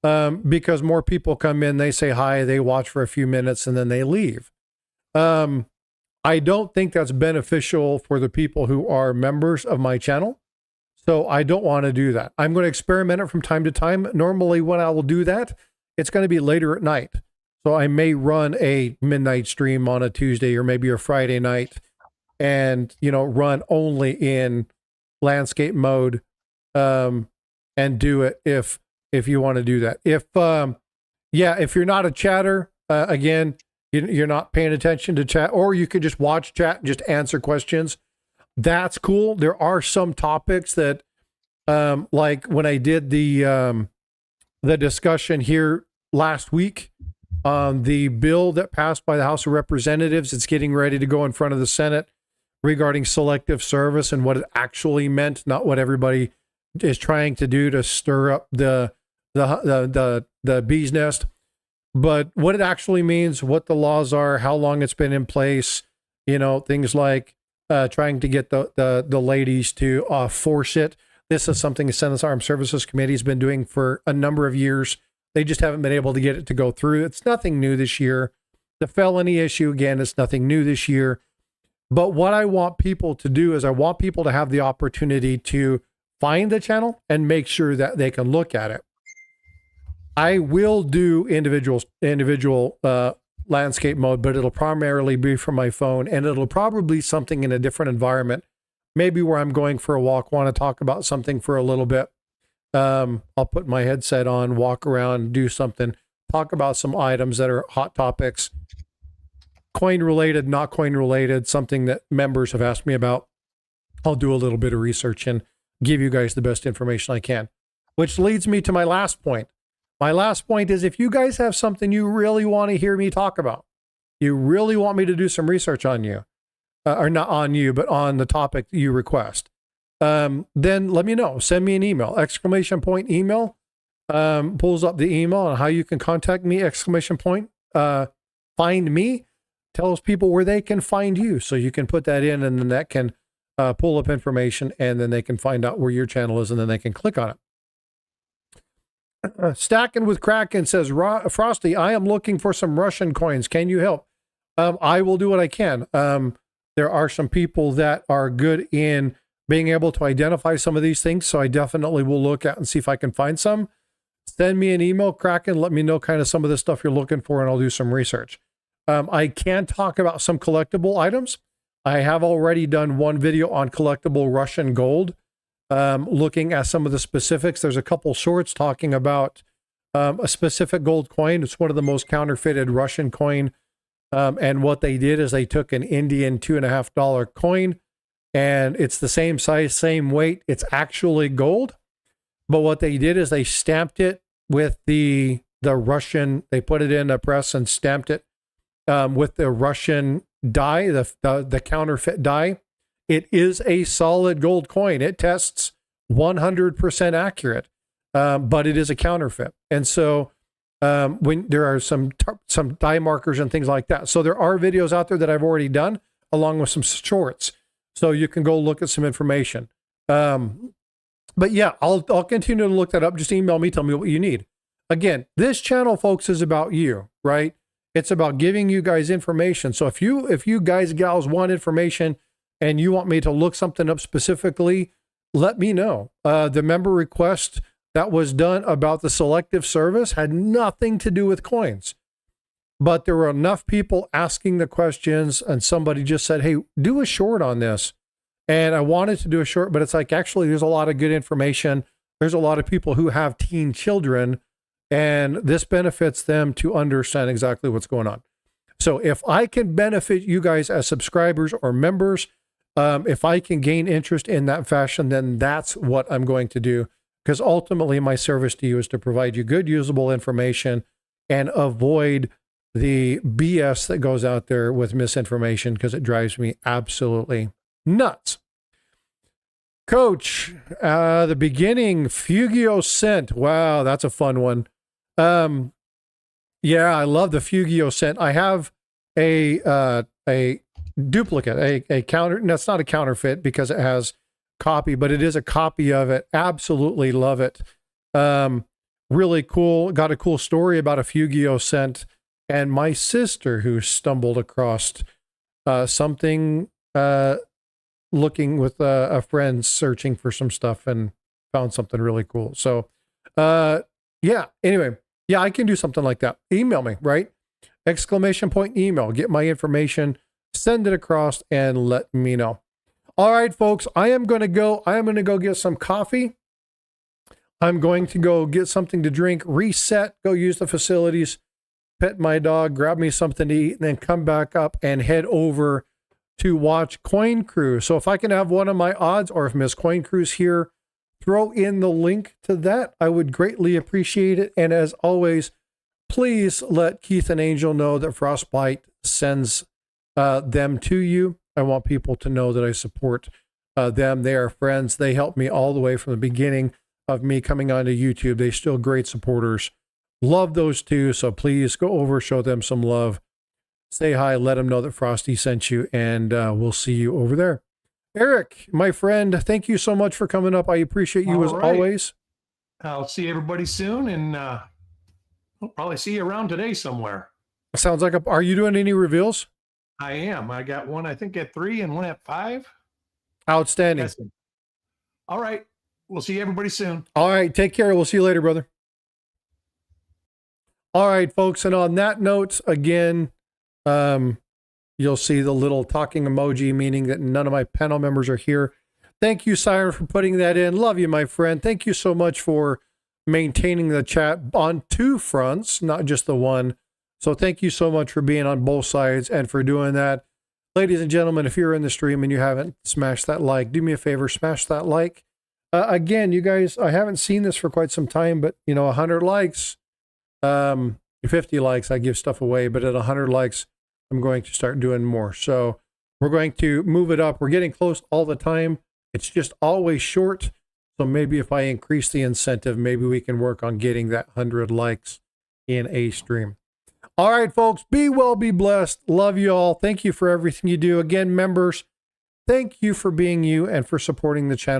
Because more people come in, they say hi, they watch for a few minutes, and then they leave. I don't think that's beneficial for the people who are members of my channel. So I don't want to do that. I'm going to experiment it from time to time. Normally when I will do that, it's going to be later at night. So I may run a midnight stream on a Tuesday or maybe a Friday night and, run only in landscape mode, and do it if you want to do that. If you're not a chatter, again, you're not paying attention to chat, or you could just watch chat and just answer questions. That's cool. There are some topics that, like when I did the discussion here last week on the bill that passed by the House of Representatives, it's getting ready to go in front of the Senate regarding selective service and what it actually meant, not what everybody is trying to do to stir up the bee's nest, but what it actually means, what the laws are, how long it's been in place, things like trying to get the ladies to force it. This is something the Senate Armed Services Committee has been doing for a number of years. They just haven't been able to get it to go through. It's nothing new this year. The felony issue, again, it's nothing new this year. But what I want people to do is I want people to have the opportunity to find the channel and make sure that they can look at it. I will do individual landscape mode, but it'll primarily be from my phone, and it'll probably be something in a different environment, maybe where I'm going for a walk, want to talk about something for a little bit. I'll put my headset on, walk around, do something, talk about some items that are hot topics, coin related, not coin related, something that members have asked me about. I'll do a little bit of research and give you guys the best information I can, which leads me to my last point. My last point is, if you guys have something you really want to hear me talk about, you really want me to do some research on you, or not on you, but on the topic you request, then let me know. Send me an email, ! Email, pulls up the email on how you can contact me, ! Find me, tells people where they can find you. So you can put that in, and then that can pull up information, and then they can find out where your channel is, and then they can click on it. Stacking with Kraken says, Frosty, I am looking for some Russian coins. Can you help? I will do what I can. There are some people that are good in being able to identify some of these things, so I definitely will look at and see if I can find some. Send me an email, Kraken. Let me know kind of some of the stuff you're looking for, and I'll do some research. I can talk about some collectible items. I have already done one video on collectible Russian gold. Looking at some of the specifics. There's a couple shorts talking about a specific gold coin. It's one of the most counterfeited Russian coin. And what they did is they took an Indian $2.50 coin, and it's the same size, same weight. It's actually gold. But what they did is they stamped it with the Russian, they put it in a press and stamped it with the Russian dye, the counterfeit dye. It is a solid gold coin. It tests 100% accurate, but it is a counterfeit. And so when there are some dye markers and things like that. So there are videos out there that I've already done, along with some shorts. So you can go look at some information. But yeah, I'll continue to look that up. Just email me, tell me what you need. Again, this channel, folks, is about you, right? It's about giving you guys information. So if you guys, gals, want information, and you want me to look something up specifically, let me know. The member request that was done about the selective service had nothing to do with coins. But there were enough people asking the questions, and somebody just said, hey, do a short on this. And I wanted to do a short, but it's like, actually, there's a lot of good information. There's a lot of people who have teen children, and this benefits them to understand exactly what's going on. So if I can benefit you guys as subscribers or members, if I can gain interest in that fashion, then that's what I'm going to do. Because ultimately my service to you is to provide you good, usable information and avoid the BS that goes out there with misinformation, because it drives me absolutely nuts. Coach, the beginning, Fugio Scent. Wow, that's a fun one. Yeah, I love the Fugio Scent. I have a duplicate, a counter. That's not a counterfeit because it has copy, but it is a copy of it. Absolutely love it. Really cool. Got a cool story about a Fugio Scent, and my sister who stumbled across something, looking with a friend searching for some stuff and found something really cool. So, yeah, anyway, yeah, I can do something like that. Email me, right? ! Email, get my information, send it across, and let me know. All right, folks, I am going to go get some coffee. I'm going to go get something to drink, reset, go use the facilities, pet my dog, grab me something to eat, and then come back up and head over to watch Coin Crew. So if I can have one of my odds, or if Miss Coin Crew's here, throw in the link to that. I would greatly appreciate it. And as always, please let Keith and Angel know that Frostbyte sends them to you. I want people to know that I support them. They are friends. They helped me all the way from the beginning of me coming onto YouTube. They're still great supporters. Love those two. So please go over, show them some love. Say hi, let them know that Frosty sent you, and we'll see you over there. Eric, my friend, thank you so much for coming up. I appreciate you as always. I'll see everybody soon, and I'll probably see you around today somewhere. Sounds like are you doing any reveals? I am. I got one, I think, at 3 and one at 5. Outstanding. Yes. All right. We'll see everybody soon. All right. Take care. We'll see you later, brother. All right, folks. And on that note, again, you'll see the little talking emoji, meaning that none of my panel members are here. Thank you, Siren, for putting that in. Love you, my friend. Thank you so much for maintaining the chat on two fronts, not just the one. So thank you so much for being on both sides and for doing that. Ladies and gentlemen, if you're in the stream and you haven't smashed that like, do me a favor, smash that like. Again, you guys, I haven't seen this for quite some time, but 100 likes, 50 likes, I give stuff away, but at 100 likes, I'm going to start doing more. So we're going to move it up. We're getting close all the time. It's just always short. So maybe if I increase the incentive, maybe we can work on getting that 100 likes in a stream. All right, folks, be well, be blessed. Love you all. Thank you for everything you do. Again, members, thank you for being you and for supporting the channel.